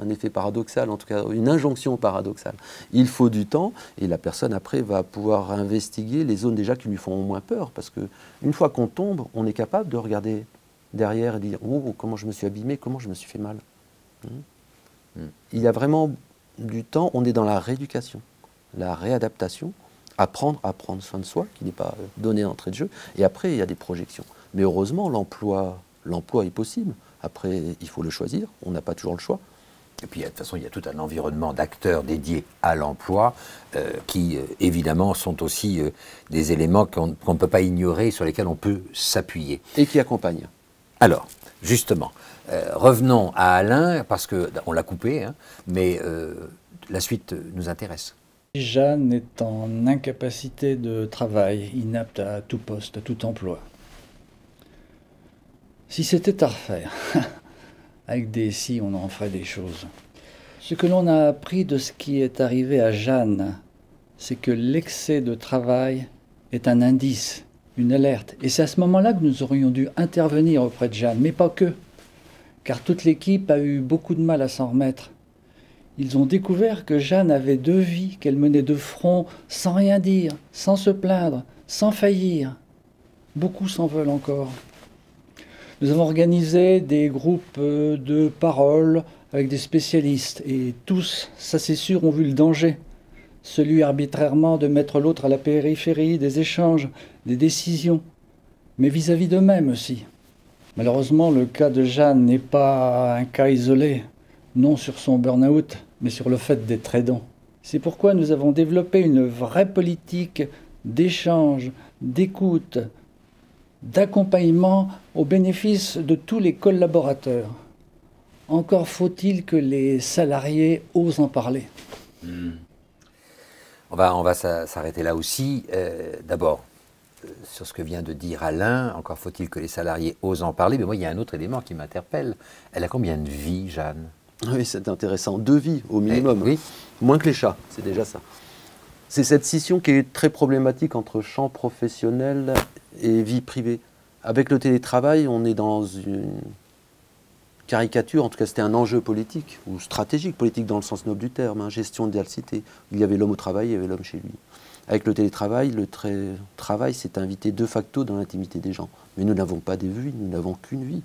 un effet paradoxal, en tout cas une injonction paradoxale. Il faut du temps et la personne après va pouvoir investiguer les zones déjà qui lui font moins peur, parce qu'une fois qu'on tombe, on est capable de regarder derrière et dire « Oh, comment je me suis abîmé, comment je me suis fait mal ». Il y a vraiment du temps, on est dans la rééducation, la réadaptation, apprendre à prendre soin de soi, qui n'est pas donné d'entrée de jeu, et après il y a des projections. Mais heureusement, l'emploi est possible. Après, il faut le choisir, on n'a pas toujours le choix. Et puis, de toute façon, il y a tout un environnement d'acteurs dédiés à l'emploi qui, évidemment, sont aussi des éléments qu'on ne peut pas ignorer, sur lesquels on peut s'appuyer. Et qui accompagnent. Alors, justement, revenons à Alain, parce qu'on l'a coupé, hein, mais la suite nous intéresse. Jeanne est en incapacité de travail, inapte à tout poste, à tout emploi. Si c'était à refaire, avec des si, on en ferait des choses. Ce que l'on a appris de ce qui est arrivé à Jeanne, c'est que l'excès de travail est un indice, une alerte. Et c'est à ce moment-là que nous aurions dû intervenir auprès de Jeanne, mais pas que. Car toute l'équipe a eu beaucoup de mal à s'en remettre. Ils ont découvert que Jeanne avait 2 vies, qu'elle menait de front sans rien dire, sans se plaindre, sans faillir. Beaucoup s'en veulent encore. Nous avons organisé des groupes de parole avec des spécialistes et tous, ça c'est sûr, ont vu le danger. Celui arbitrairement de mettre l'autre à la périphérie des échanges, des décisions, mais vis-à-vis d'eux-mêmes aussi. Malheureusement, le cas de Jeanne n'est pas un cas isolé, non sur son burn-out, mais sur le fait d'être aidant. C'est pourquoi nous avons développé une vraie politique d'échange, d'écoute, d'accompagnement au bénéfice de tous les collaborateurs. Encore faut-il que les salariés osent en parler. On va s'arrêter là aussi. D'abord, sur ce que vient de dire Alain, encore faut-il que les salariés osent en parler. Mais moi, il y a un autre élément qui m'interpelle. Elle a combien de vies, Jeanne? Oui, c'est intéressant. 2 vies au minimum. Oui. Moins que les chats, c'est déjà ça. C'est cette scission qui est très problématique entre champ professionnel et vie privée. Avec le télétravail, on est dans une caricature, en tout cas c'était un enjeu politique, ou stratégique, politique dans le sens noble du terme, hein, gestion de la cité. Il y avait l'homme au travail, il y avait l'homme chez lui. Avec le télétravail, travail s'est invité de facto dans l'intimité des gens. Mais nous n'avons pas des vies, nous n'avons qu'une vie.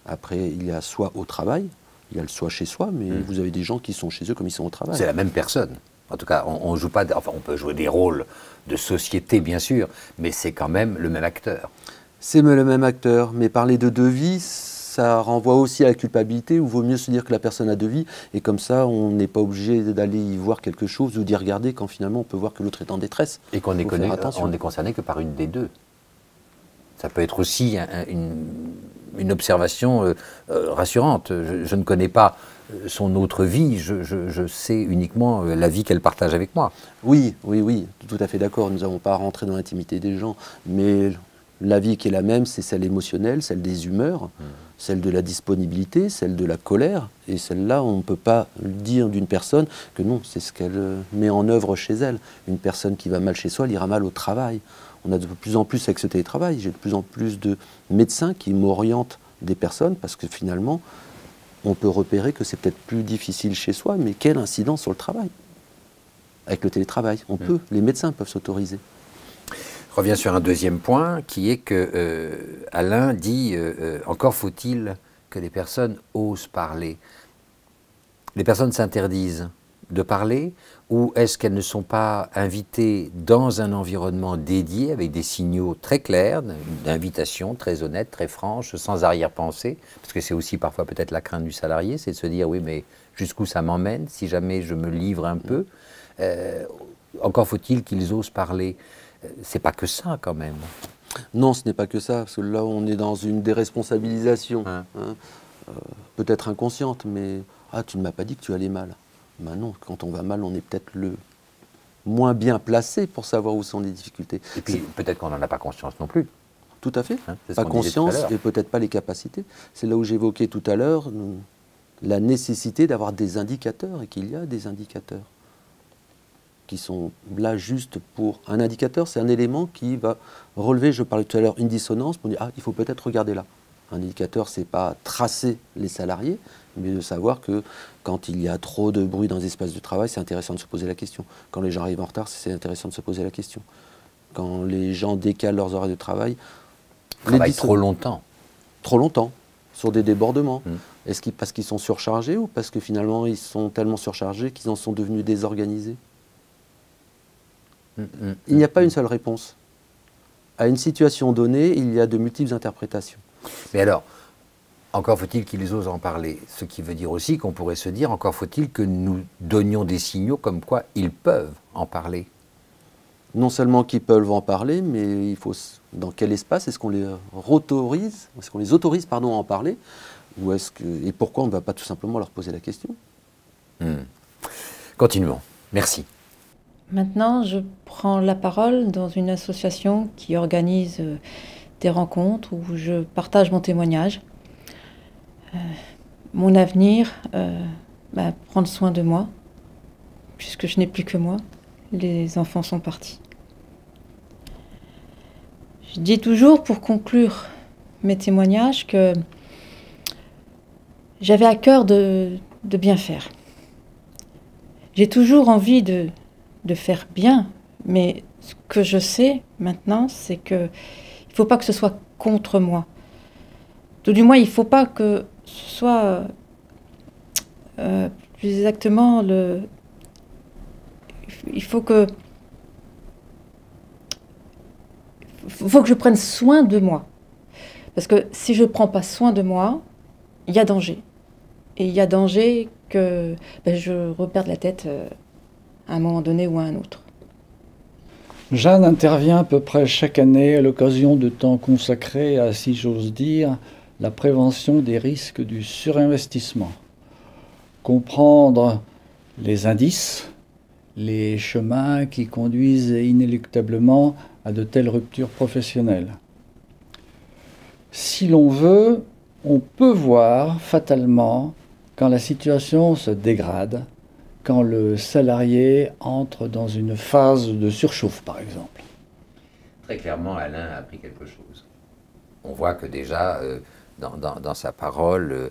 Après, il y a soit au travail, il y a le soit chez soi, mais vous avez des gens qui sont chez eux comme ils sont au travail. C'est la même personne. En tout cas, on joue pas. Enfin, on peut jouer des rôles de société, bien sûr, mais c'est quand même le même acteur. C'est le même acteur, mais parler de 2 vies, ça renvoie aussi à la culpabilité, où il vaut mieux se dire que la personne a 2 vies, et comme ça, on n'est pas obligé d'aller y voir quelque chose ou d'y regarder quand finalement on peut voir que l'autre est en détresse. Et qu'on n'est concerné que par une des 2. Ça peut être aussi une observation rassurante. Je ne connais pas son autre vie, je sais uniquement la vie qu'elle partage avec moi. Oui, tout à fait d'accord. Nous n'avons pas à rentrer dans l'intimité des gens, mais la vie qui est la même, c'est celle émotionnelle, celle des humeurs, celle de la disponibilité, celle de la colère. Et celle-là, on ne peut pas dire d'une personne que non, c'est ce qu'elle met en œuvre chez elle. Une personne qui va mal chez soi, elle ira mal au travail. On a de plus en plus avec ce télétravail, j'ai de plus en plus de médecins qui m'orientent des personnes parce que finalement, on peut repérer que c'est peut-être plus difficile chez soi, mais quelle incidence sur le travail. avec le télétravail. On peut, les médecins peuvent s'autoriser. Je reviens sur un deuxième point qui est que Alain dit encore faut-il que les personnes osent parler. Les personnes s'interdisent de parler ou est-ce qu'elles ne sont pas invitées dans un environnement dédié avec des signaux très clairs, d'invitation très honnête, très franche, sans arrière-pensée, parce que c'est aussi parfois peut-être la crainte du salarié, c'est de se dire oui mais jusqu'où ça m'emmène si jamais je me livre un peu. Encore faut-il qu'ils osent parler. C'est pas que ça quand même. Non, ce n'est pas que ça, parce que là on est dans une déresponsabilisation, peut-être inconsciente, mais ah tu ne m'as pas dit que tu allais mal. Ben non, quand on va mal, on est peut-être le moins bien placé pour savoir où sont les difficultés. Et puis peut-être qu'on n'en a pas conscience non plus. Tout à fait. C'est Pas conscience et peut-être pas les capacités. C'est là où j'évoquais tout à l'heure la nécessité d'avoir des indicateurs et qu'il y a des indicateurs qui sont là juste pour... Un indicateur, c'est un élément qui va relever, je parlais tout à l'heure, une dissonance pour dire « Ah, il faut peut-être regarder là ». Un indicateur, c'est pas tracer les salariés, mais de savoir que quand il y a trop de bruit dans les espaces de travail, c'est intéressant de se poser la question. Quand les gens arrivent en retard, c'est intéressant de se poser la question. Quand les gens décalent leurs horaires de travail... Travaillent trop longtemps. Trop longtemps, sur des débordements. Est-ce parce qu'ils sont surchargés ou parce que finalement ils sont tellement surchargés qu'ils en sont devenus désorganisés? Il n'y a pas une seule réponse. À une situation donnée, il y a de multiples interprétations. Mais alors, encore faut-il qu'ils osent en parler. Ce qui veut dire aussi qu'on pourrait se dire, encore faut-il que nous donnions des signaux comme quoi ils peuvent en parler. Non seulement qu'ils peuvent en parler, mais il faut dans quel espace est-ce qu'on les autorise, est-ce qu'on les autorise à en parler, ou est-ce que et pourquoi on ne va pas tout simplement leur poser la question? Continuons. Merci. Maintenant, je prends la parole dans une association qui organise des rencontres où je partage mon témoignage, mon avenir, prendre soin de moi, puisque je n'ai plus que moi. Les enfants sont partis. Je dis toujours, pour conclure mes témoignages, que j'avais à cœur de bien faire. J'ai toujours envie de faire bien, mais ce que je sais maintenant, c'est que il ne faut pas que ce soit contre moi. Tout du moins, il ne faut pas que ce soit plus exactement le... Il faut que je prenne soin de moi. Parce que si je ne prends pas soin de moi, il y a danger. Et il y a danger que je reperde la tête à un moment donné ou à un autre. Jeanne intervient à peu près chaque année à l'occasion de temps consacrés à, si j'ose dire, la prévention des risques du surinvestissement. Comprendre les indices, les chemins qui conduisent inéluctablement à de telles ruptures professionnelles. Si l'on veut, on peut voir fatalement quand la situation se dégrade, quand le salarié entre dans une phase de surchauffe, par exemple. Très clairement, Alain a appris quelque chose. On voit que déjà, dans sa parole,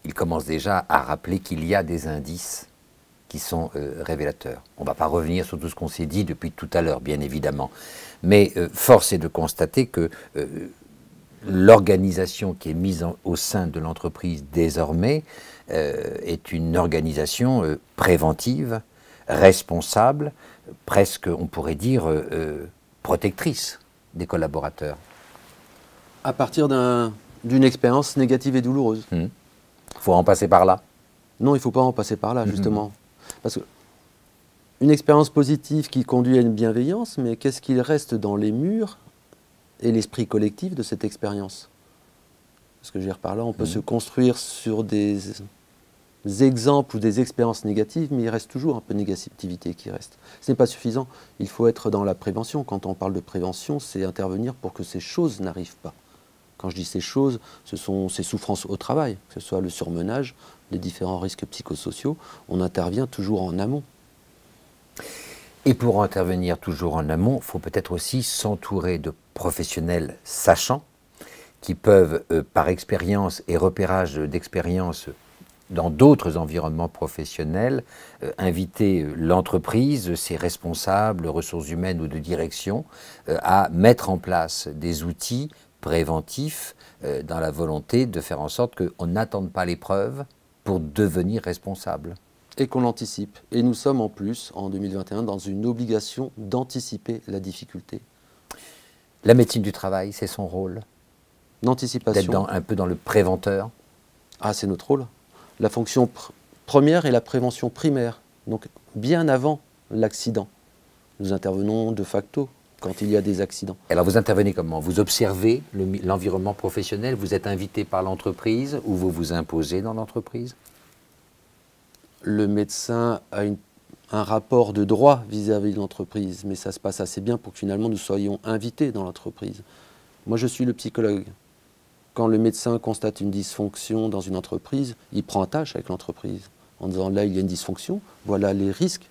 il commence déjà à rappeler qu'il y a des indices qui sont révélateurs. On ne va pas revenir sur tout ce qu'on s'est dit depuis tout à l'heure, bien évidemment. Mais force est de constater que l'organisation qui est mise au sein de l'entreprise désormais est une organisation préventive, responsable, presque, on pourrait dire, protectrice des collaborateurs. À partir d'une expérience négative et douloureuse. Il faut en passer par là. Non, il ne faut pas en passer par là, justement. Parce qu'une expérience positive qui conduit à une bienveillance, mais qu'est-ce qu'il reste dans les murs et l'esprit collectif de cette expérience? Ce que je veux dire par là, on peut se construire sur des exemples ou des expériences négatives, mais il reste toujours un peu de négativité qui reste. Ce n'est pas suffisant. Il faut être dans la prévention. Quand on parle de prévention, c'est intervenir pour que ces choses n'arrivent pas. Quand je dis ces choses, ce sont ces souffrances au travail, que ce soit le surmenage, les différents risques psychosociaux. On intervient toujours en amont. Et pour intervenir toujours en amont, il faut peut-être aussi s'entourer de professionnels sachants qui peuvent, par expérience et repérage d'expérience, dans d'autres environnements professionnels, inviter l'entreprise, ses responsables, ressources humaines ou de direction, à mettre en place des outils préventifs dans la volonté de faire en sorte qu'on n'attende pas l'épreuve pour devenir responsable. Et qu'on l'anticipe. Et nous sommes en plus, en 2021, dans une obligation d'anticiper la difficulté. La médecine du travail, c'est son rôle? D'anticipation. D'être un peu dans le préventeur? Ah, c'est notre rôle. La fonction première est la prévention primaire, donc bien avant l'accident. Nous intervenons de facto quand il y a des accidents. Alors vous intervenez comment? Vous observez l'environnement professionnel, vous êtes invité par l'entreprise ou vous vous imposez dans l'entreprise? Le médecin a un rapport de droit vis-à-vis de l'entreprise, mais ça se passe assez bien pour que finalement nous soyons invités dans l'entreprise. Moi je suis le psychologue. Quand le médecin constate une dysfonction dans une entreprise, il prend attache avec l'entreprise en disant là il y a une dysfonction, voilà les risques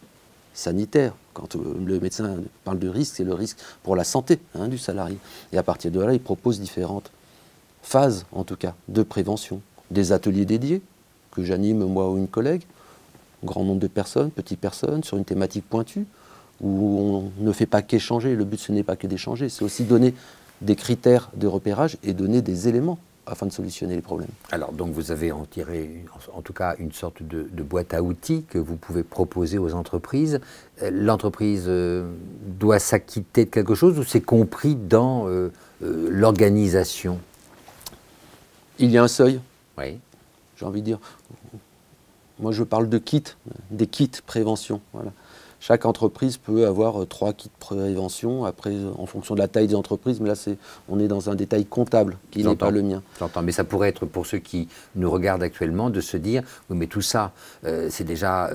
sanitaires. Quand le médecin parle de risque, c'est le risque pour la santé du salarié. Et à partir de là, il propose différentes phases, en tout cas, de prévention. Des ateliers dédiés que j'anime moi ou une collègue, grand nombre de personnes, petites personnes, sur une thématique pointue, où on ne fait pas qu'échanger. Le but, ce n'est pas que d'échanger, c'est aussi donner des critères de repérage et donner des éléments afin de solutionner les problèmes. Alors, donc vous avez en tiré, en tout cas, une sorte de boîte à outils que vous pouvez proposer aux entreprises. L'entreprise doit s'acquitter de quelque chose ou c'est compris dans l'organisation? Il y a un seuil. Oui. J'ai envie de dire, moi je parle de kits, des kits prévention. Voilà. Chaque entreprise peut avoir 3 kits prévention, après en fonction de la taille des entreprises, mais là on est dans un détail comptable qui n'est pas le mien. J'entends, mais ça pourrait être pour ceux qui nous regardent actuellement de se dire, oui mais tout ça, c'est déjà,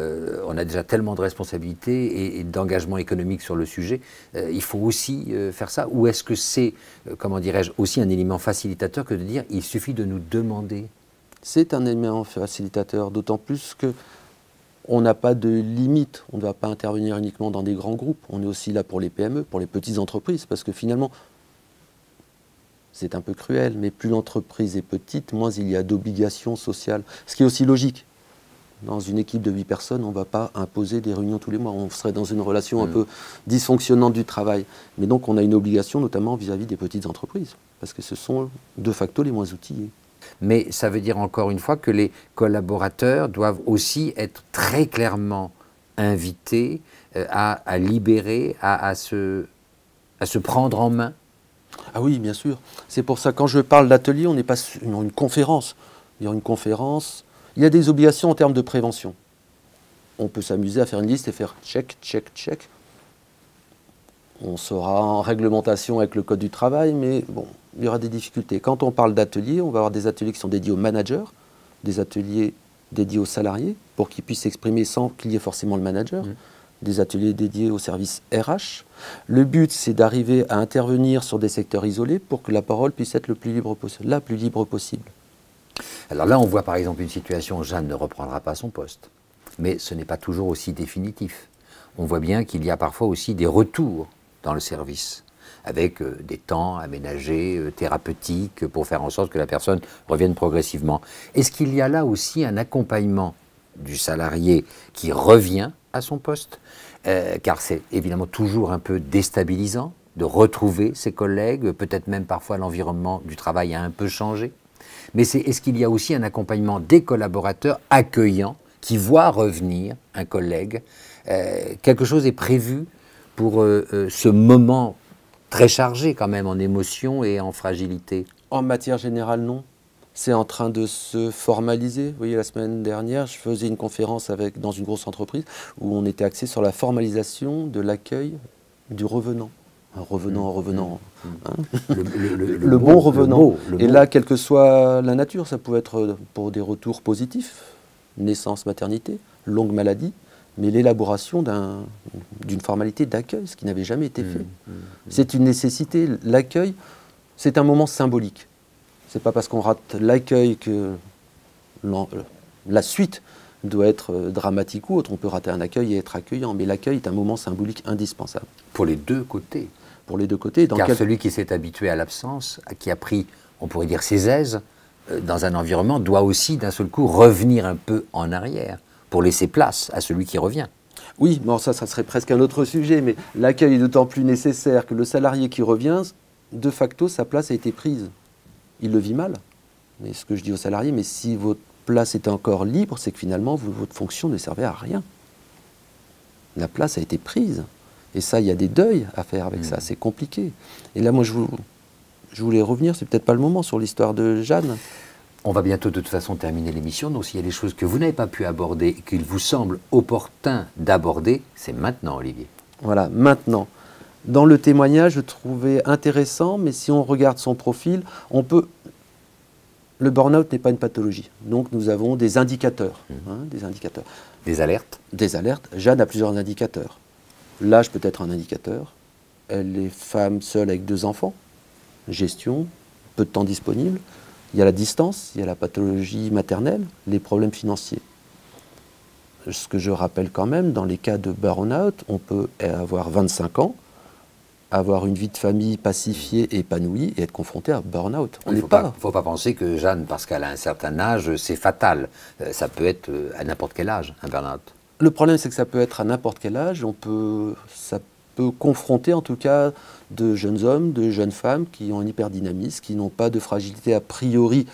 on a déjà tellement de responsabilités et d'engagement économique sur le sujet, il faut aussi faire ça, ou est-ce que c'est, comment dirais-je, aussi un élément facilitateur que de dire, il suffit de nous demander? C'est un élément facilitateur, d'autant plus que on n'a pas de limite, on ne va pas intervenir uniquement dans des grands groupes, on est aussi là pour les PME, pour les petites entreprises, parce que finalement, c'est un peu cruel, mais plus l'entreprise est petite, moins il y a d'obligations sociales, ce qui est aussi logique. Dans une équipe de 8 personnes, on ne va pas imposer des réunions tous les mois, on serait dans une relation un peu dysfonctionnante du travail. Mais donc on a une obligation notamment vis-à-vis des petites entreprises, parce que ce sont de facto les moins outillés. Mais ça veut dire encore une fois que les collaborateurs doivent aussi être très clairement invités à libérer, à se prendre en main. Ah oui, bien sûr. C'est pour ça, quand je parle d'atelier, on n'est pas sur une conférence. Il y a une conférence, il y a des obligations en termes de prévention. On peut s'amuser à faire une liste et faire check, check, check. On sera en réglementation avec le Code du travail, mais bon, il y aura des difficultés. Quand on parle d'ateliers, on va avoir des ateliers qui sont dédiés aux managers, des ateliers dédiés aux salariés, pour qu'ils puissent s'exprimer sans qu'il y ait forcément le manager, des ateliers dédiés aux services RH. Le but, c'est d'arriver à intervenir sur des secteurs isolés pour que la parole puisse être la plus libre possible. Alors là, on voit par exemple une situation où Jeanne ne reprendra pas son poste, mais ce n'est pas toujours aussi définitif. On voit bien qu'il y a parfois aussi des retours dans le service, avec des temps aménagés, thérapeutiques, pour faire en sorte que la personne revienne progressivement. Est-ce qu'il y a là aussi un accompagnement du salarié qui revient à son poste, car c'est évidemment toujours un peu déstabilisant de retrouver ses collègues, peut-être même parfois l'environnement du travail a un peu changé, mais est-ce qu'il y a aussi un accompagnement des collaborateurs accueillants qui voient revenir un collègue? Quelque chose est prévu pour ce moment très chargé quand même en émotions et en fragilité? En matière générale, non. C'est en train de se formaliser. Vous voyez, la semaine dernière, je faisais une conférence dans une grosse entreprise où on était axé sur la formalisation de l'accueil du revenant. Un revenant. Le bon revenant. Et là, quelle que soit la nature, ça pouvait être pour des retours positifs, naissance, maternité, longue maladie, mais l'élaboration d'une formalité d'accueil, ce qui n'avait jamais été fait. C'est une nécessité. L'accueil, c'est un moment symbolique. Ce n'est pas parce qu'on rate l'accueil que la suite doit être dramatique ou autre. On peut rater un accueil et être accueillant, mais l'accueil est un moment symbolique indispensable. Pour les deux côtés. Pour les deux côtés. Car celui qui s'est habitué à l'absence, qui a pris, on pourrait dire, ses aises, dans un environnement, doit aussi d'un seul coup revenir un peu en arrière pour laisser place à celui qui revient. Oui, bon, ça serait presque un autre sujet, mais l'accueil est d'autant plus nécessaire que le salarié qui revient, de facto, sa place a été prise. Il le vit mal. Mais ce que je dis aux salariés, mais si votre place était encore libre, c'est que finalement, votre fonction ne servait à rien. La place a été prise. Et ça, il y a des deuils à faire avec ça. C'est compliqué. Et là, moi, je voulais revenir, c'est peut-être pas le moment, sur l'histoire de Jeanne. On va bientôt de toute façon terminer l'émission, donc s'il y a des choses que vous n'avez pas pu aborder et qu'il vous semble opportun d'aborder, c'est maintenant, Olivier. Voilà, maintenant. Dans le témoignage, je trouvais intéressant, mais si on regarde son profil, on peut... Le burn-out n'est pas une pathologie, donc nous avons des indicateurs. Des indicateurs. Des alertes? Des alertes. Jeanne a plusieurs indicateurs. L'âge peut être un indicateur. Elle est femme seule avec 2 enfants. Gestion, peu de temps disponible. Il y a la distance, il y a la pathologie maternelle, les problèmes financiers. Ce que je rappelle quand même, dans les cas de burn-out, on peut avoir 25 ans, avoir une vie de famille pacifiée et épanouie et être confronté à burn-out. Il ne faut pas penser que Jeanne, parce qu'elle a un certain âge, c'est fatal. Ça peut être à n'importe quel âge, un burn-out. Le problème, c'est que ça peut être à n'importe quel âge. Ça peut confronter en tout cas de jeunes hommes, de jeunes femmes qui ont un hyperdynamisme, qui n'ont pas de fragilité a priori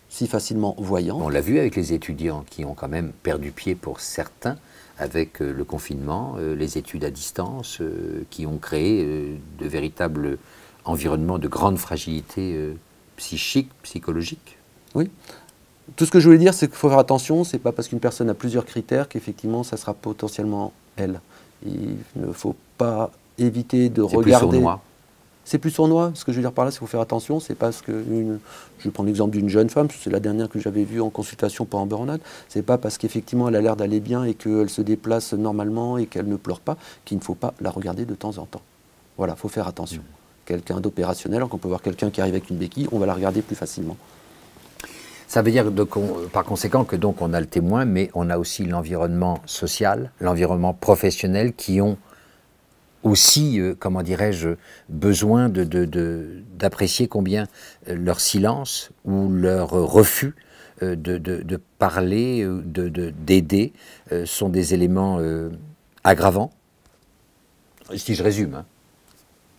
si facilement voyante. On l'a vu avec les étudiants qui ont quand même perdu pied pour certains avec le confinement, les études à distance, qui ont créé de véritables environnements de grande fragilité psychique, psychologique. Oui. Tout ce que je voulais dire, c'est qu'il faut faire attention. C'est pas parce qu'une personne a plusieurs critères qu'effectivement, ça sera potentiellement elle. Il ne faut pas éviter de regarder... C'est plus sournois. C'est plus sournois. Ce que je veux dire par là, c'est qu'il faut faire attention. C'est parce que... Je vais prendre l'exemple d'une jeune femme, c'est la dernière que j'avais vue en consultation pour un burn-out. C'est pas parce qu'effectivement, elle a l'air d'aller bien et qu'elle se déplace normalement et qu'elle ne pleure pas qu'il ne faut pas la regarder de temps en temps. Voilà, il faut faire attention. Quelqu'un d'opérationnel, alors qu'on peut voir quelqu'un qui arrive avec une béquille, on va la regarder plus facilement. Ça veut dire par conséquent que donc on a le témoin, mais on a aussi l'environnement social, l'environnement professionnel qui ont aussi, comment dirais-je, besoin d'apprécier combien leur silence ou leur refus de parler, d'aider, sont des éléments aggravants. Si je résume. Hein.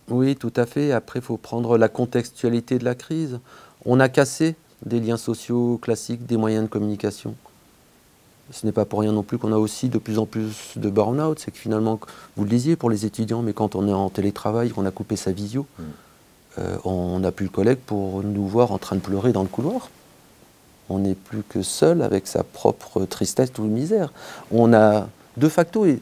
Oui, tout à fait. Après, il faut prendre la contextualité de la crise. On a cassé des liens sociaux classiques, des moyens de communication. Ce n'est pas pour rien non plus qu'on a aussi de plus en plus de burn-out. C'est que finalement, vous le disiez pour les étudiants, mais quand on est en télétravail, qu'on a coupé sa visio, on n'a plus le collègue pour nous voir en train de pleurer dans le couloir. On n'est plus que seul avec sa propre tristesse ou misère. On a, de facto, et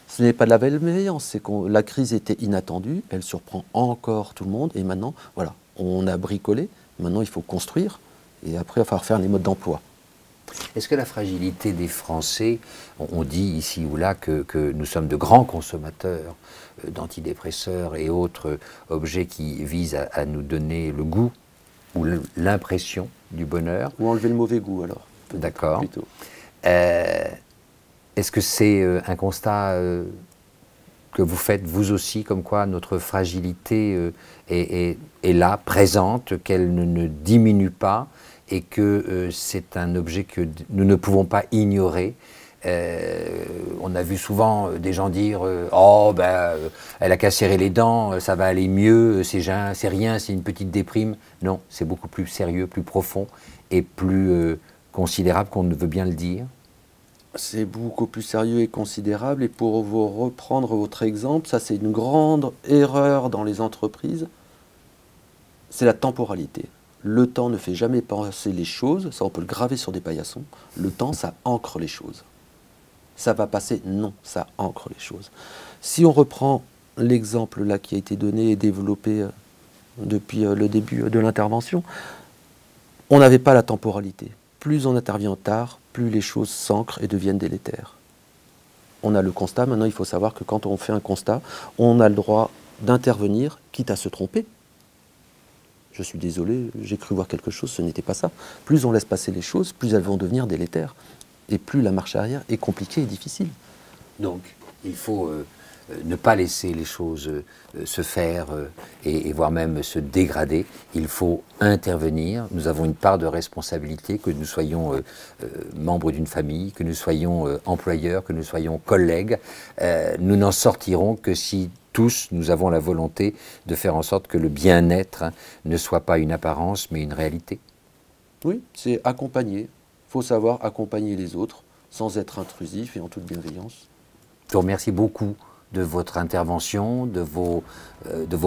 ce n'est pas de la malveillance, c'est que la crise était inattendue, elle surprend encore tout le monde, et maintenant, voilà, on a bricolé, maintenant il faut construire. Et après, il va falloir faire les modes d'emploi. Est-ce que la fragilité des Français, on dit ici ou là que nous sommes de grands consommateurs d'antidépresseurs et autres objets qui visent à nous donner le goût ou l'impression du bonheur? Ou enlever le mauvais goût, alors. D'accord. Est-ce que c'est un constat que vous faites, vous aussi, comme quoi notre fragilité est là, présente, qu'elle ne diminue pas, et que c'est un objet que nous ne pouvons pas ignorer. On a vu souvent des gens dire « Oh, ben, elle a qu'à serrer les dents, ça va aller mieux, c'est rien, c'est une petite déprime. » Non, c'est beaucoup plus sérieux, plus profond et plus considérable qu'on ne veut bien le dire. C'est beaucoup plus sérieux et considérable. Et pour vous reprendre votre exemple, ça c'est une grande erreur dans les entreprises, c'est la temporalité. Le temps ne fait jamais passer les choses, ça on peut le graver sur des paillassons. Le temps, ça ancre les choses. Ça va passer? Non, ça ancre les choses. Si on reprend l'exemple là qui a été donné et développé depuis le début de l'intervention, on n'avait pas la temporalité. Plus on intervient tard, plus les choses s'ancrent et deviennent délétères. On a le constat, maintenant il faut savoir que quand on fait un constat, on a le droit d'intervenir, quitte à se tromper. Je suis désolé, j'ai cru voir quelque chose, ce n'était pas ça. Plus on laisse passer les choses, plus elles vont devenir délétères. Et plus la marche arrière est compliquée et difficile. Donc, il faut ne pas laisser les choses se faire et voire même se dégrader. Il faut intervenir. Nous avons une part de responsabilité, que nous soyons membres d'une famille, que nous soyons employeurs, que nous soyons collègues. Nous n'en sortirons que si tous, nous avons la volonté de faire en sorte que le bien-être ne soit pas une apparence, mais une réalité. Oui, c'est accompagner. Il faut savoir accompagner les autres sans être intrusif et en toute bienveillance. Je vous remercie beaucoup de votre intervention, de vos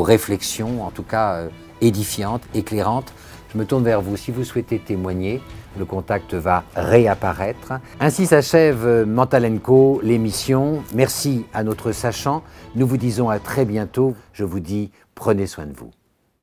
réflexions, en tout cas édifiantes, éclairantes. Je me tourne vers vous. Si vous souhaitez témoigner, le contact va réapparaître. Ainsi s'achève Mental & Co, l'émission. Merci à notre sachant. Nous vous disons à très bientôt. Je vous dis, prenez soin de vous.